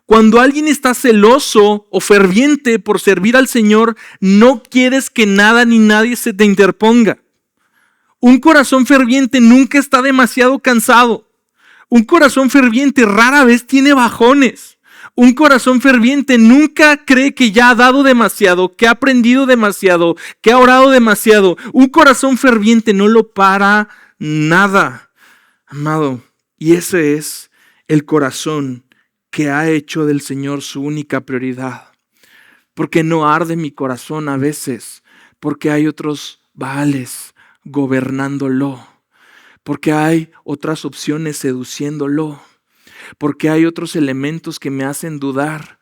Cuando alguien está celoso o ferviente por servir al Señor, no quieres que nada ni nadie se te interponga. Un corazón ferviente nunca está demasiado cansado. Un corazón ferviente rara vez tiene bajones. Un corazón ferviente nunca cree que ya ha dado demasiado, que ha aprendido demasiado, que ha orado demasiado. Un corazón ferviente no lo para nada, amado. Y ese es el corazón que ha hecho del Señor su única prioridad. Porque no arde mi corazón a veces, porque hay otros Baales gobernándolo. porque hay otras opciones seduciéndolo, porque hay otros elementos que me hacen dudar,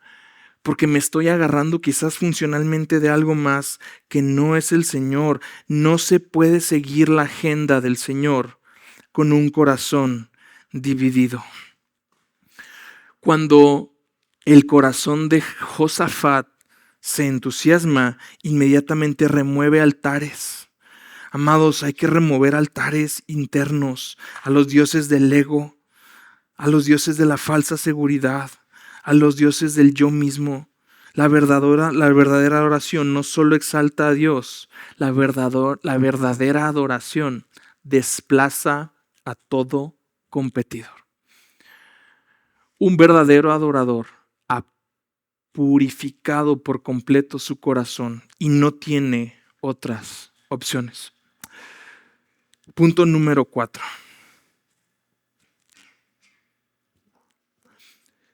porque me estoy agarrando quizás funcionalmente de algo más que no es el Señor. No se puede seguir la agenda del Señor con un corazón dividido. Cuando el corazón de Josafat se entusiasma, inmediatamente remueve altares. Amados, hay que remover altares internos a los dioses del ego, a los dioses de la falsa seguridad, a los dioses del yo mismo. La verdadera adoración no solo exalta a Dios, la verdadera adoración desplaza a todo competidor. Un verdadero adorador ha purificado por completo su corazón y no tiene otras opciones. Punto número 4.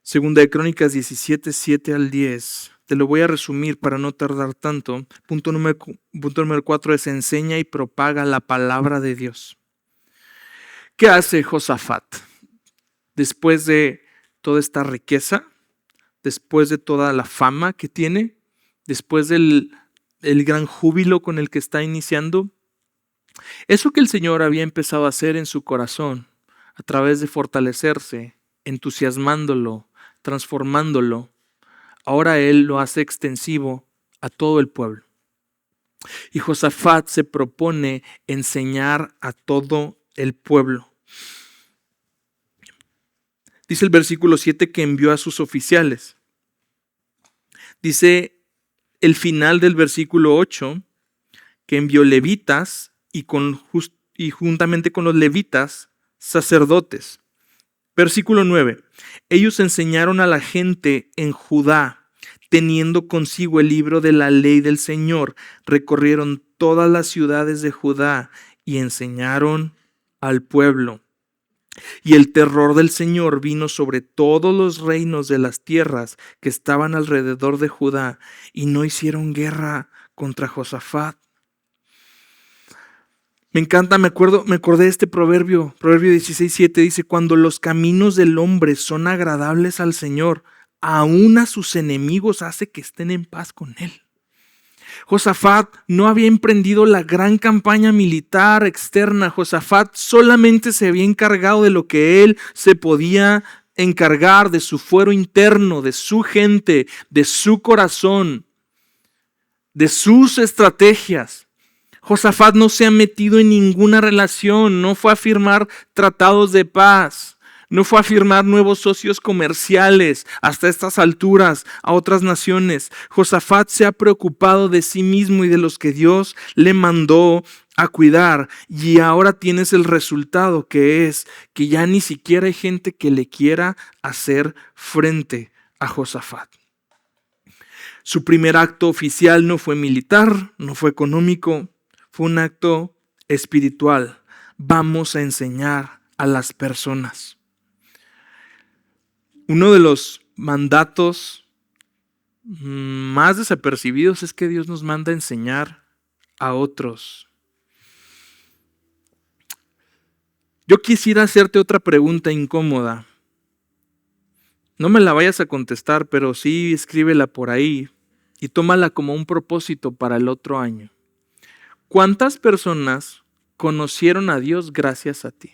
Segunda de Crónicas 17, 7 al 10. Te lo voy a resumir para no tardar tanto. Punto número 4 es: enseña y propaga la palabra de Dios. ¿Qué hace Josafat? Después de toda esta riqueza, después de toda la fama que tiene, después del gran júbilo con el que está iniciando, eso que el Señor había empezado a hacer en su corazón, a través de fortalecerse, entusiasmándolo, transformándolo, ahora Él lo hace extensivo a todo el pueblo. Y Josafat se propone enseñar a todo el pueblo. Dice el versículo 7 que envió a sus oficiales. Dice el final del versículo 8 que envió levitas y juntamente con los levitas, sacerdotes. Versículo 9. Ellos enseñaron a la gente en Judá, teniendo consigo el libro de la ley del Señor. Recorrieron todas las ciudades de Judá y enseñaron al pueblo. Y el terror del Señor vino sobre todos los reinos de las tierras que estaban alrededor de Judá, y no hicieron guerra contra Josafat. Me encanta, me acordé de este proverbio 16:7, dice: cuando los caminos del hombre son agradables al Señor, aún a sus enemigos hace que estén en paz con él. Josafat no había emprendido la gran campaña militar externa. Josafat solamente se había encargado de lo que él se podía encargar, de su fuero interno, de su gente, de su corazón, de sus estrategias. Josafat no se ha metido en ninguna relación, no fue a firmar tratados de paz, no fue a firmar nuevos socios comerciales hasta estas alturas a otras naciones. Josafat se ha preocupado de sí mismo y de los que Dios le mandó a cuidar, y ahora tienes el resultado, que es que ya ni siquiera hay gente que le quiera hacer frente a Josafat. Su primer acto oficial no fue militar, no fue económico, fue un acto espiritual. Vamos a enseñar a las personas. Uno de los mandatos más desapercibidos es que Dios nos manda a enseñar a otros. Yo quisiera hacerte otra pregunta incómoda. No me la vayas a contestar, pero sí escríbela por ahí y tómala como un propósito para el otro año. ¿Cuántas personas conocieron a Dios gracias a ti?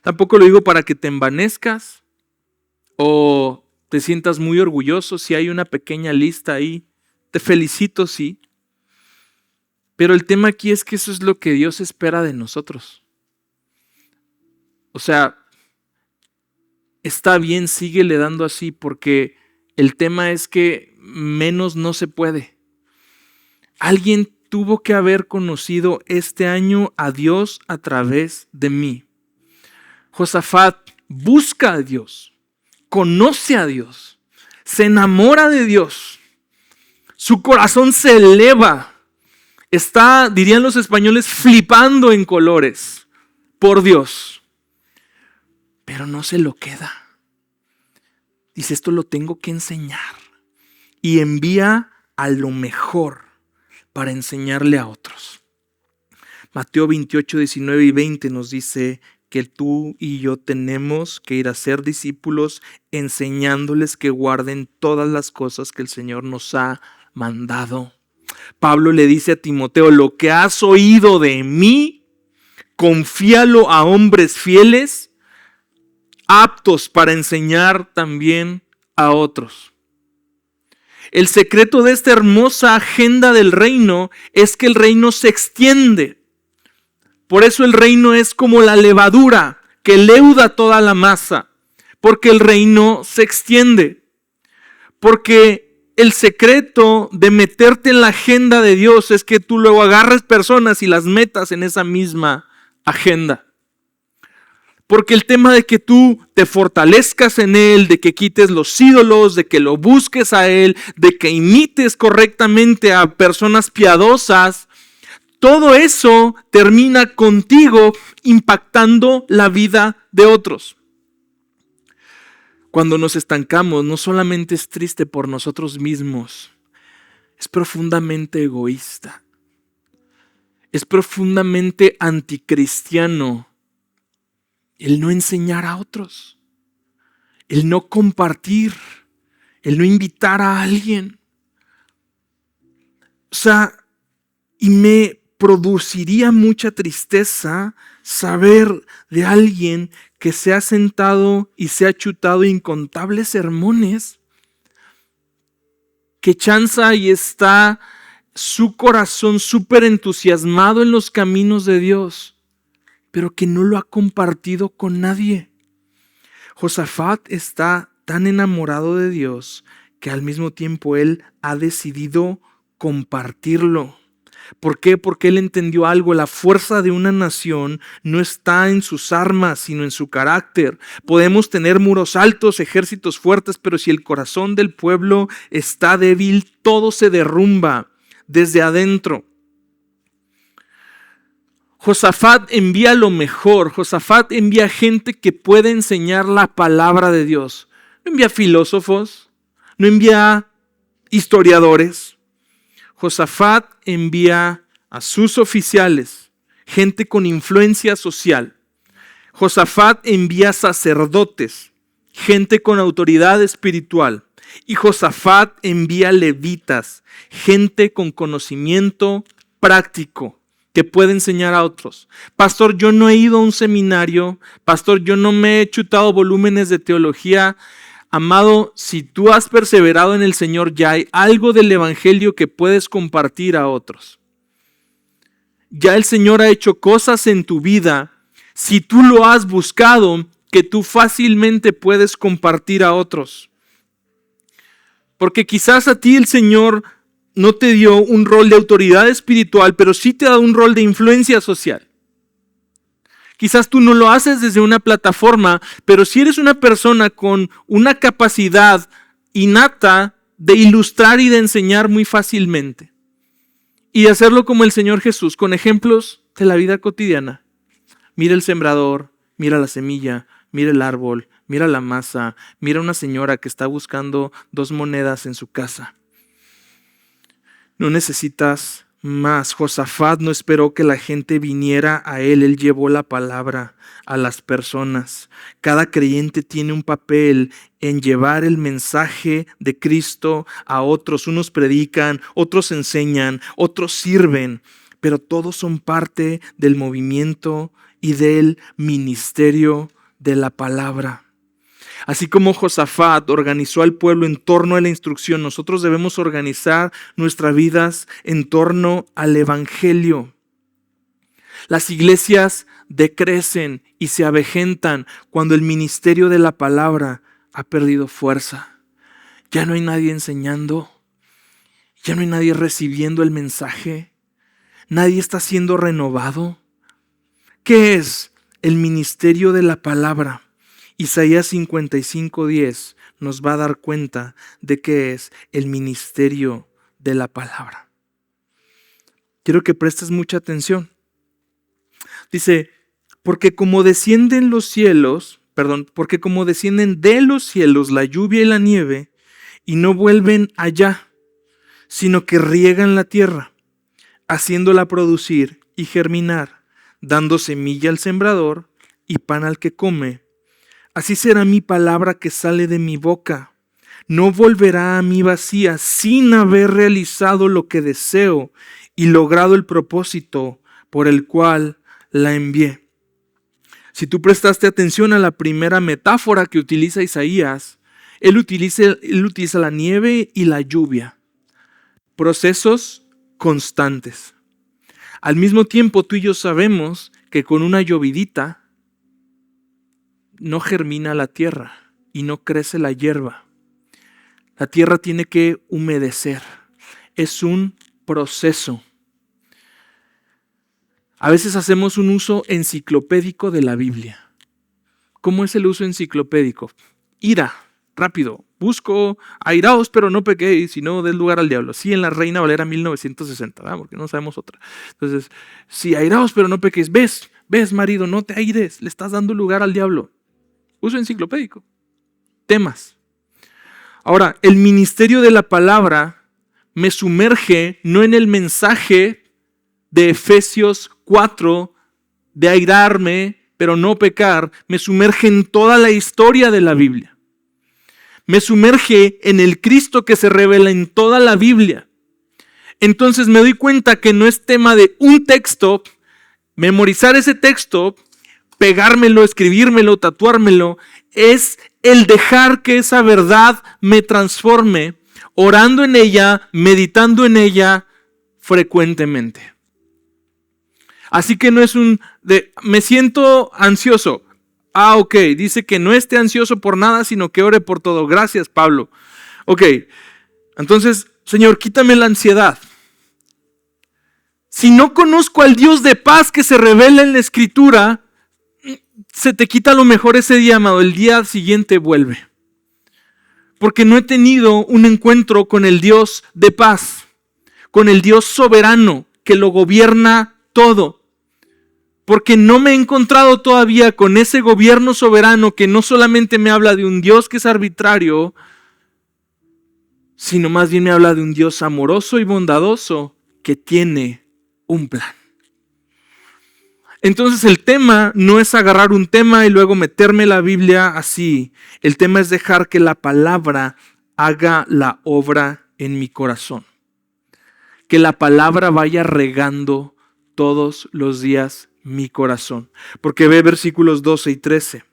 Tampoco lo digo para que te envanezcas o te sientas muy orgulloso. Si hay una pequeña lista ahí, te felicito, sí. Pero el tema aquí es que eso es lo que Dios espera de nosotros. O sea, está bien, síguele dando así, porque el tema es que menos no se puede. Alguien tuvo que haber conocido este año a Dios a través de mí. Josafat busca a Dios, conoce a Dios, se enamora de Dios, su corazón se eleva, está, dirían los españoles, flipando en colores por Dios, pero no se lo queda. Dice: esto lo tengo que enseñar, y envía a lo mejor para enseñarle a otros. Mateo 28, 19 y 20 nos dice que tú y yo tenemos que ir a ser discípulos enseñándoles que guarden todas las cosas que el Señor nos ha mandado. Pablo le dice a Timoteo, lo que has oído de mí, confíalo a hombres fieles, aptos para enseñar también a otros. El secreto de esta hermosa agenda del reino es que el reino se extiende. Por eso el reino es como la levadura que leuda toda la masa, porque el reino se extiende. Porque el secreto de meterte en la agenda de Dios es que tú luego agarres personas y las metas en esa misma agenda. Porque el tema de que tú te fortalezcas en Él, de que quites los ídolos, de que lo busques a Él, de que imites correctamente a personas piadosas, todo eso termina contigo impactando la vida de otros. Cuando nos estancamos, no solamente es triste por nosotros mismos, es profundamente egoísta. Es profundamente anticristiano el no enseñar a otros, el no compartir, el no invitar a alguien. O sea, y me produciría mucha tristeza saber de alguien que se ha sentado y se ha chutado incontables sermones, que chanza y está su corazón súper entusiasmado en los caminos de Dios, pero que no lo ha compartido con nadie. Josafat está tan enamorado de Dios que al mismo tiempo él ha decidido compartirlo. ¿Por qué? Porque él entendió algo. La fuerza de una nación no está en sus armas, sino en su carácter. Podemos tener muros altos, ejércitos fuertes, pero si el corazón del pueblo está débil, todo se derrumba desde adentro. Josafat envía lo mejor. Josafat envía gente que puede enseñar la palabra de Dios. No envía filósofos, no envía historiadores. Josafat envía a sus oficiales, gente con influencia social. Josafat envía sacerdotes, gente con autoridad espiritual. Y Josafat envía levitas, gente con conocimiento práctico que puede enseñar a otros. Pastor, yo no he ido a un seminario. Pastor, yo no me he chutado volúmenes de teología. Amado, si tú has perseverado en el Señor, ya hay algo del Evangelio que puedes compartir a otros. Ya el Señor ha hecho cosas en tu vida, si tú lo has buscado, que tú fácilmente puedes compartir a otros. Porque quizás a ti el Señor no te dio un rol de autoridad espiritual, pero sí te ha dado un rol de influencia social. Quizás tú no lo haces desde una plataforma, pero si eres una persona con una capacidad innata de ilustrar y de enseñar muy fácilmente. Y de hacerlo como el Señor Jesús, con ejemplos de la vida cotidiana. Mira el sembrador, mira la semilla, mira el árbol, mira la masa, mira una señora que está buscando 2 monedas en su casa. No necesitas más. Josafat no esperó que la gente viniera a él. Él llevó la palabra a las personas. Cada creyente tiene un papel en llevar el mensaje de Cristo a otros. Unos predican, otros enseñan, otros sirven, pero todos son parte del movimiento y del ministerio de la palabra. Así como Josafat organizó al pueblo en torno a la instrucción, nosotros debemos organizar nuestras vidas en torno al evangelio. Las iglesias decrecen y se avejentan cuando el ministerio de la palabra ha perdido fuerza. Ya no hay nadie enseñando, ya no hay nadie recibiendo el mensaje, nadie está siendo renovado. ¿Qué es el ministerio de la palabra? Isaías 55:10 nos va a dar cuenta de qué es el ministerio de la palabra. Quiero que prestes mucha atención. Dice, porque como descienden de los cielos la lluvia y la nieve, y no vuelven allá, sino que riegan la tierra, haciéndola producir y germinar, dando semilla al sembrador y pan al que come. Así será mi palabra que sale de mi boca. No volverá a mí vacía sin haber realizado lo que deseo y logrado el propósito por el cual la envié. Si tú prestaste atención a la primera metáfora que utiliza Isaías, él utiliza la nieve y la lluvia. Procesos constantes. Al mismo tiempo, tú y yo sabemos que con una llovidita no germina la tierra y no crece la hierba. La tierra tiene que humedecer. Es un proceso. A veces hacemos un uso enciclopédico de la Biblia. ¿Cómo es el uso enciclopédico? Ira, rápido. Busco, airaos pero no pequéis, sino des lugar al diablo. Sí, en la Reina Valera 1960, ¿verdad? Porque no sabemos otra. Entonces, sí, airaos pero no pequéis. Ves, marido, no te aires, le estás dando lugar al diablo. Uso enciclopédico. Temas. Ahora, el ministerio de la palabra me sumerge no en el mensaje de Efesios 4, de airarme, pero no pecar, me sumerge en toda la historia de la Biblia. Me sumerge en el Cristo que se revela en toda la Biblia. Entonces me doy cuenta que no es tema de un texto, memorizar ese texto, pegármelo, escribírmelo, tatuármelo, es el dejar que esa verdad me transforme, orando en ella, meditando en ella frecuentemente. Así que no es me siento ansioso. Ok, dice que no esté ansioso por nada, sino que ore por todo. Gracias, Pablo. Ok, entonces, Señor, quítame la ansiedad. Si no conozco al Dios de paz que se revela en la Escritura, se te quita lo mejor ese día, amado. El día siguiente vuelve. Porque no he tenido un encuentro con el Dios de paz, con el Dios soberano que lo gobierna todo. Porque no me he encontrado todavía con ese gobierno soberano que no solamente me habla de un Dios que es arbitrario, sino más bien me habla de un Dios amoroso y bondadoso que tiene un plan. Entonces el tema no es agarrar un tema y luego meterme la Biblia así. El tema es dejar que la palabra haga la obra en mi corazón. Que la palabra vaya regando todos los días mi corazón. Porque ve versículos 12 y 13.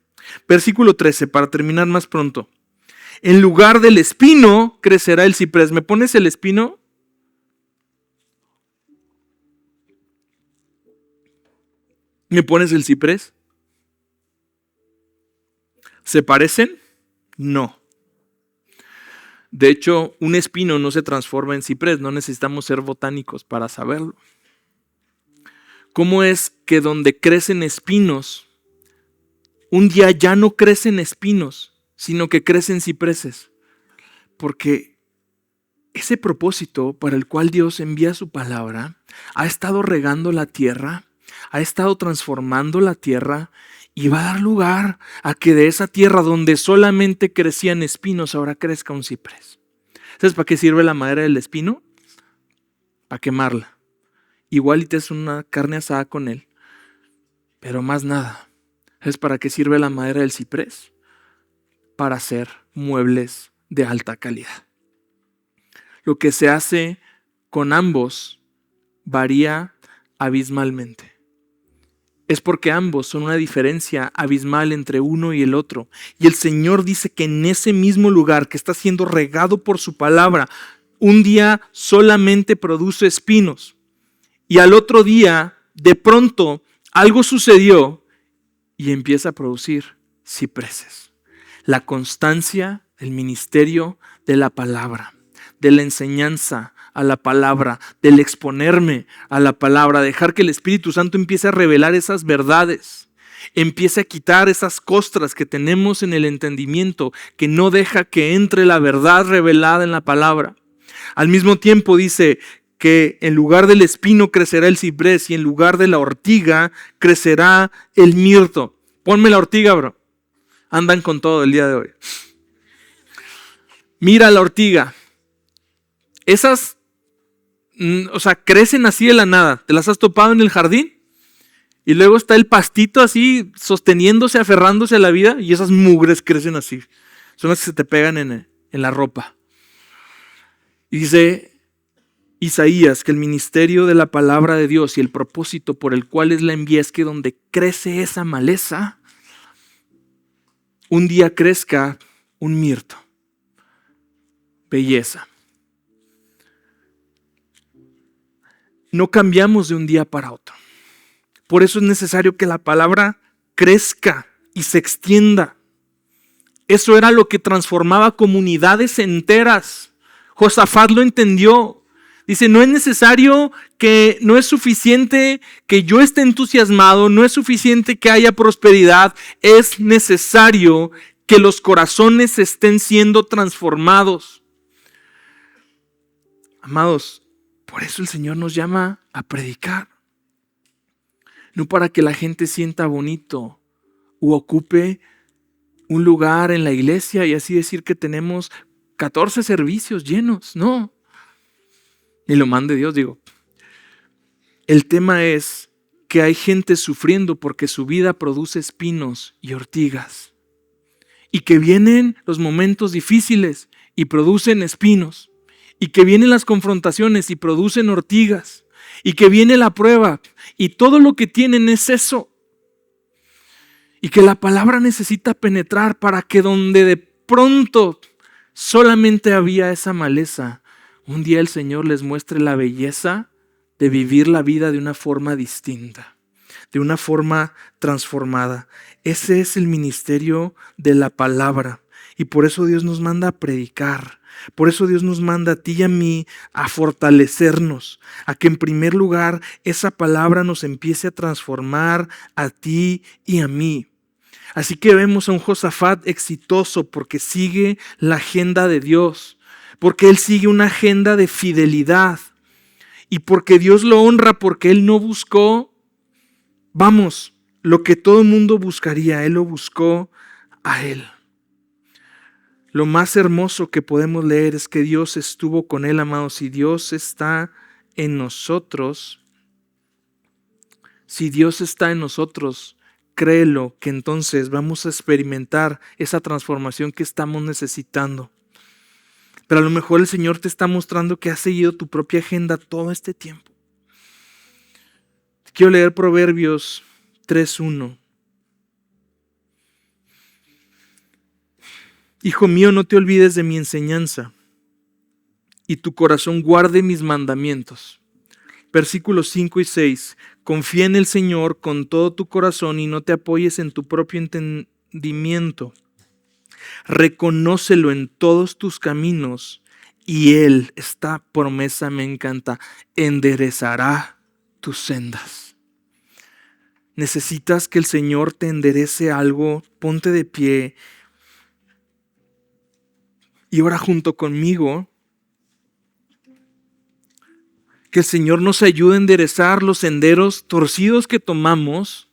Versículo 13, para terminar más pronto. En lugar del espino crecerá el ciprés. ¿Me pones el espino? ¿Me pones el ciprés? ¿Se parecen? No. De hecho, un espino no se transforma en ciprés. No necesitamos ser botánicos para saberlo. ¿Cómo es que donde crecen espinos, un día ya no crecen espinos, sino que crecen cipreses? Porque ese propósito para el cual Dios envía su palabra ha estado regando la tierra, ha estado transformando la tierra y va a dar lugar a que de esa tierra donde solamente crecían espinos ahora crezca un ciprés. ¿Sabes para qué sirve la madera del espino? Para quemarla. Igual y te es una carne asada con él, pero más nada. ¿Sabes para qué sirve la madera del ciprés? Para hacer muebles de alta calidad. Lo que se hace con ambos varía abismalmente. Es porque ambos son una diferencia abismal entre uno y el otro. Y el Señor dice que en ese mismo lugar que está siendo regado por su palabra, un día solamente produce espinos. Y al otro día, de pronto, algo sucedió y empieza a producir cipreses. La constancia del ministerio de la palabra, de la enseñanza a la palabra, del exponerme a la palabra, dejar que el Espíritu Santo empiece a revelar esas verdades, empiece a quitar esas costras que tenemos en el entendimiento, que no deja que entre la verdad revelada en la palabra. Al mismo tiempo dice que en lugar del espino crecerá el ciprés y en lugar de la ortiga crecerá el mirto. Ponme la ortiga, bro. Andan con todo el día de hoy. Mira la ortiga. Esas O sea, crecen así de la nada. ¿Te las has topado en el jardín? Y luego está el pastito así, sosteniéndose, aferrándose a la vida, y esas mugres crecen así. Son las que se te pegan en la ropa. Y dice Isaías que el ministerio de la palabra de Dios y el propósito por el cual es la envía es que donde crece esa maleza, un día crezca un mirto. Belleza. No cambiamos de un día para otro. Por eso es necesario que la palabra crezca y se extienda. Eso era lo que transformaba comunidades enteras. Josafat lo entendió. Dice, no es suficiente que yo esté entusiasmado, no es suficiente que haya prosperidad, es necesario que los corazones estén siendo transformados. Amados, por eso el Señor nos llama a predicar. No para que la gente sienta bonito u ocupe un lugar en la iglesia y así decir que tenemos 14 servicios llenos. No. Ni lo mande Dios, digo. El tema es que hay gente sufriendo porque su vida produce espinos y ortigas. Y que vienen los momentos difíciles y producen espinos. Y que vienen las confrontaciones y producen ortigas. Y que viene la prueba. Y todo lo que tienen es eso. Y que la palabra necesita penetrar para que donde de pronto solamente había esa maleza, un día el Señor les muestre la belleza de vivir la vida de una forma distinta, de una forma transformada. Ese es el ministerio de la palabra. Y por eso Dios nos manda a predicar. Por eso Dios nos manda a ti y a mí a fortalecernos, a que en primer lugar esa palabra nos empiece a transformar a ti y a mí. Así que vemos a un Josafat exitoso porque sigue la agenda de Dios, porque él sigue una agenda de fidelidad y porque Dios lo honra porque él no buscó, lo que todo el mundo buscaría, él lo buscó a él. Lo más hermoso que podemos leer es que Dios estuvo con él, amados. Si Dios está en nosotros, créelo que entonces vamos a experimentar esa transformación que estamos necesitando. Pero a lo mejor el Señor te está mostrando que has seguido tu propia agenda todo este tiempo. Quiero leer Proverbios 3:1. Hijo mío, no te olvides de mi enseñanza, y tu corazón guarde mis mandamientos. Versículos 5 y 6. Confía en el Señor con todo tu corazón y no te apoyes en tu propio entendimiento. Reconócelo en todos tus caminos y Él, esta promesa me encanta, enderezará tus sendas. Necesitas que el Señor te enderece algo, ponte de pie y ora junto conmigo. Que el Señor nos ayude a enderezar los senderos torcidos que tomamos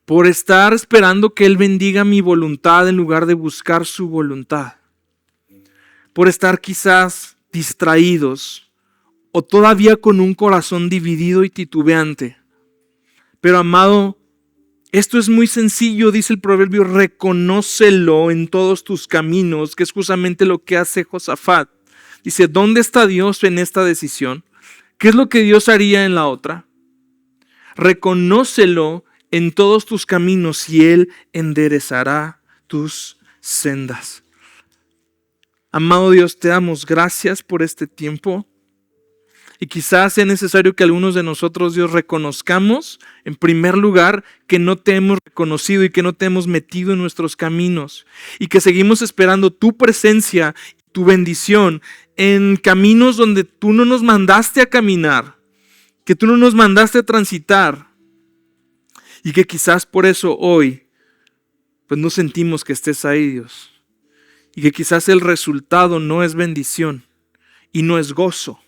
por estar esperando que Él bendiga mi voluntad en lugar de buscar su voluntad. Por estar quizás distraídos o todavía con un corazón dividido y titubeante. Pero amado, esto es muy sencillo, dice el proverbio, reconócelo en todos tus caminos, que es justamente lo que hace Josafat. Dice, ¿dónde está Dios en esta decisión? ¿Qué es lo que Dios haría en la otra? Reconócelo en todos tus caminos y Él enderezará tus sendas. Amado Dios, te damos gracias por este tiempo. Y quizás sea necesario que algunos de nosotros, Dios, reconozcamos, en primer lugar, que no te hemos reconocido y que no te hemos metido en nuestros caminos. Y que seguimos esperando tu presencia, tu bendición, en caminos donde tú no nos mandaste a caminar, que tú no nos mandaste a transitar. Y que quizás por eso hoy, pues no sentimos que estés ahí, Dios. Y que quizás el resultado no es bendición y no es gozo,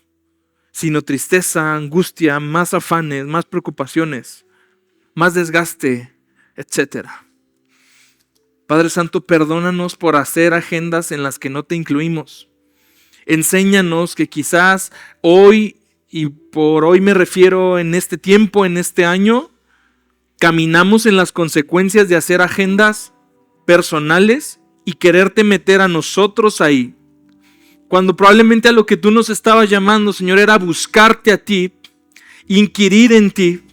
sino tristeza, angustia, más afanes, más preocupaciones, más desgaste, etc. Padre Santo, perdónanos por hacer agendas en las que no te incluimos. Enséñanos que quizás hoy y por hoy me refiero en este tiempo, en este año, caminamos en las consecuencias de hacer agendas personales y quererte meter a nosotros ahí. Cuando probablemente a lo que tú nos estabas llamando, Señor, era buscarte a ti, inquirir en ti,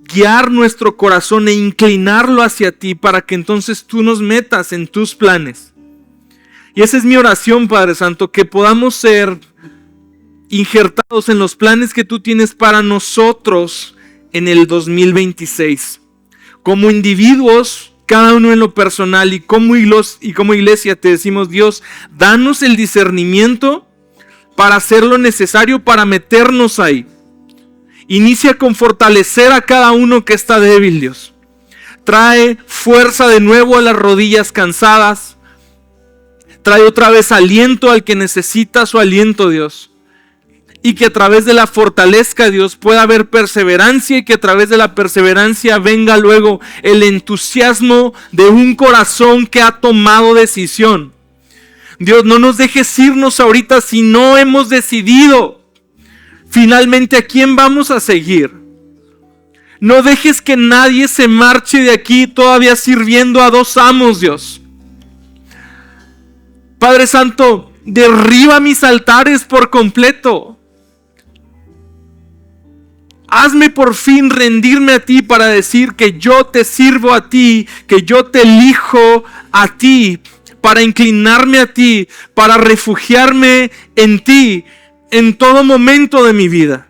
guiar nuestro corazón e inclinarlo hacia ti para que entonces tú nos metas en tus planes. Y esa es mi oración, Padre Santo, que podamos ser injertados en los planes que tú tienes para nosotros en el 2026. Como individuos, cada uno en lo personal, y como iglesia te decimos: Dios, danos el discernimiento para hacer lo necesario para meternos ahí. Inicia con fortalecer a cada uno que está débil, Dios. Trae fuerza de nuevo a las rodillas cansadas. Trae otra vez aliento al que necesita su aliento, Dios. Y que a través de la fortaleza, Dios, pueda haber perseverancia, y que a través de la perseverancia venga luego el entusiasmo de un corazón que ha tomado decisión. Dios, no nos dejes irnos ahorita si no hemos decidido finalmente a quién vamos a seguir. No dejes que nadie se marche de aquí todavía sirviendo a dos amos, Dios. Padre Santo, derriba mis altares por completo. Hazme por fin rendirme a ti para decir que yo te sirvo a ti, que yo te elijo a ti, para inclinarme a ti, para refugiarme en ti en todo momento de mi vida.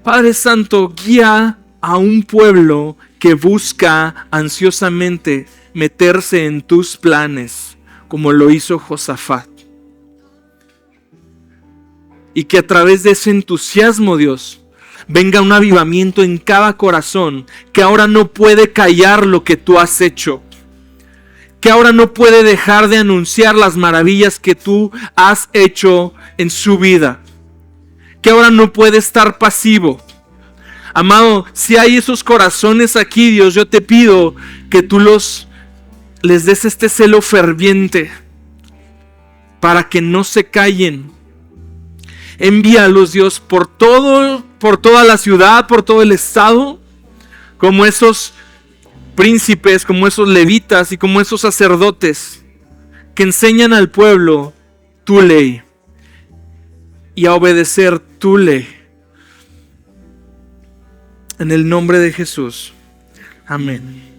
Padre Santo, guía a un pueblo que busca ansiosamente meterse en tus planes, como lo hizo Josafat. Y que a través de ese entusiasmo, Dios, venga un avivamiento en cada corazón que ahora no puede callar lo que tú has hecho, que ahora no puede dejar de anunciar las maravillas que tú has hecho en su vida, que ahora no puede estar pasivo. Amado, si hay esos corazones aquí, Dios, yo te pido que tú les des este celo ferviente para que no se callen. Envíalos, Dios, por toda la ciudad, por todo el estado, como esos príncipes, como esos levitas y como esos sacerdotes que enseñan al pueblo tu ley y a obedecer tu ley. En el nombre de Jesús. Amén.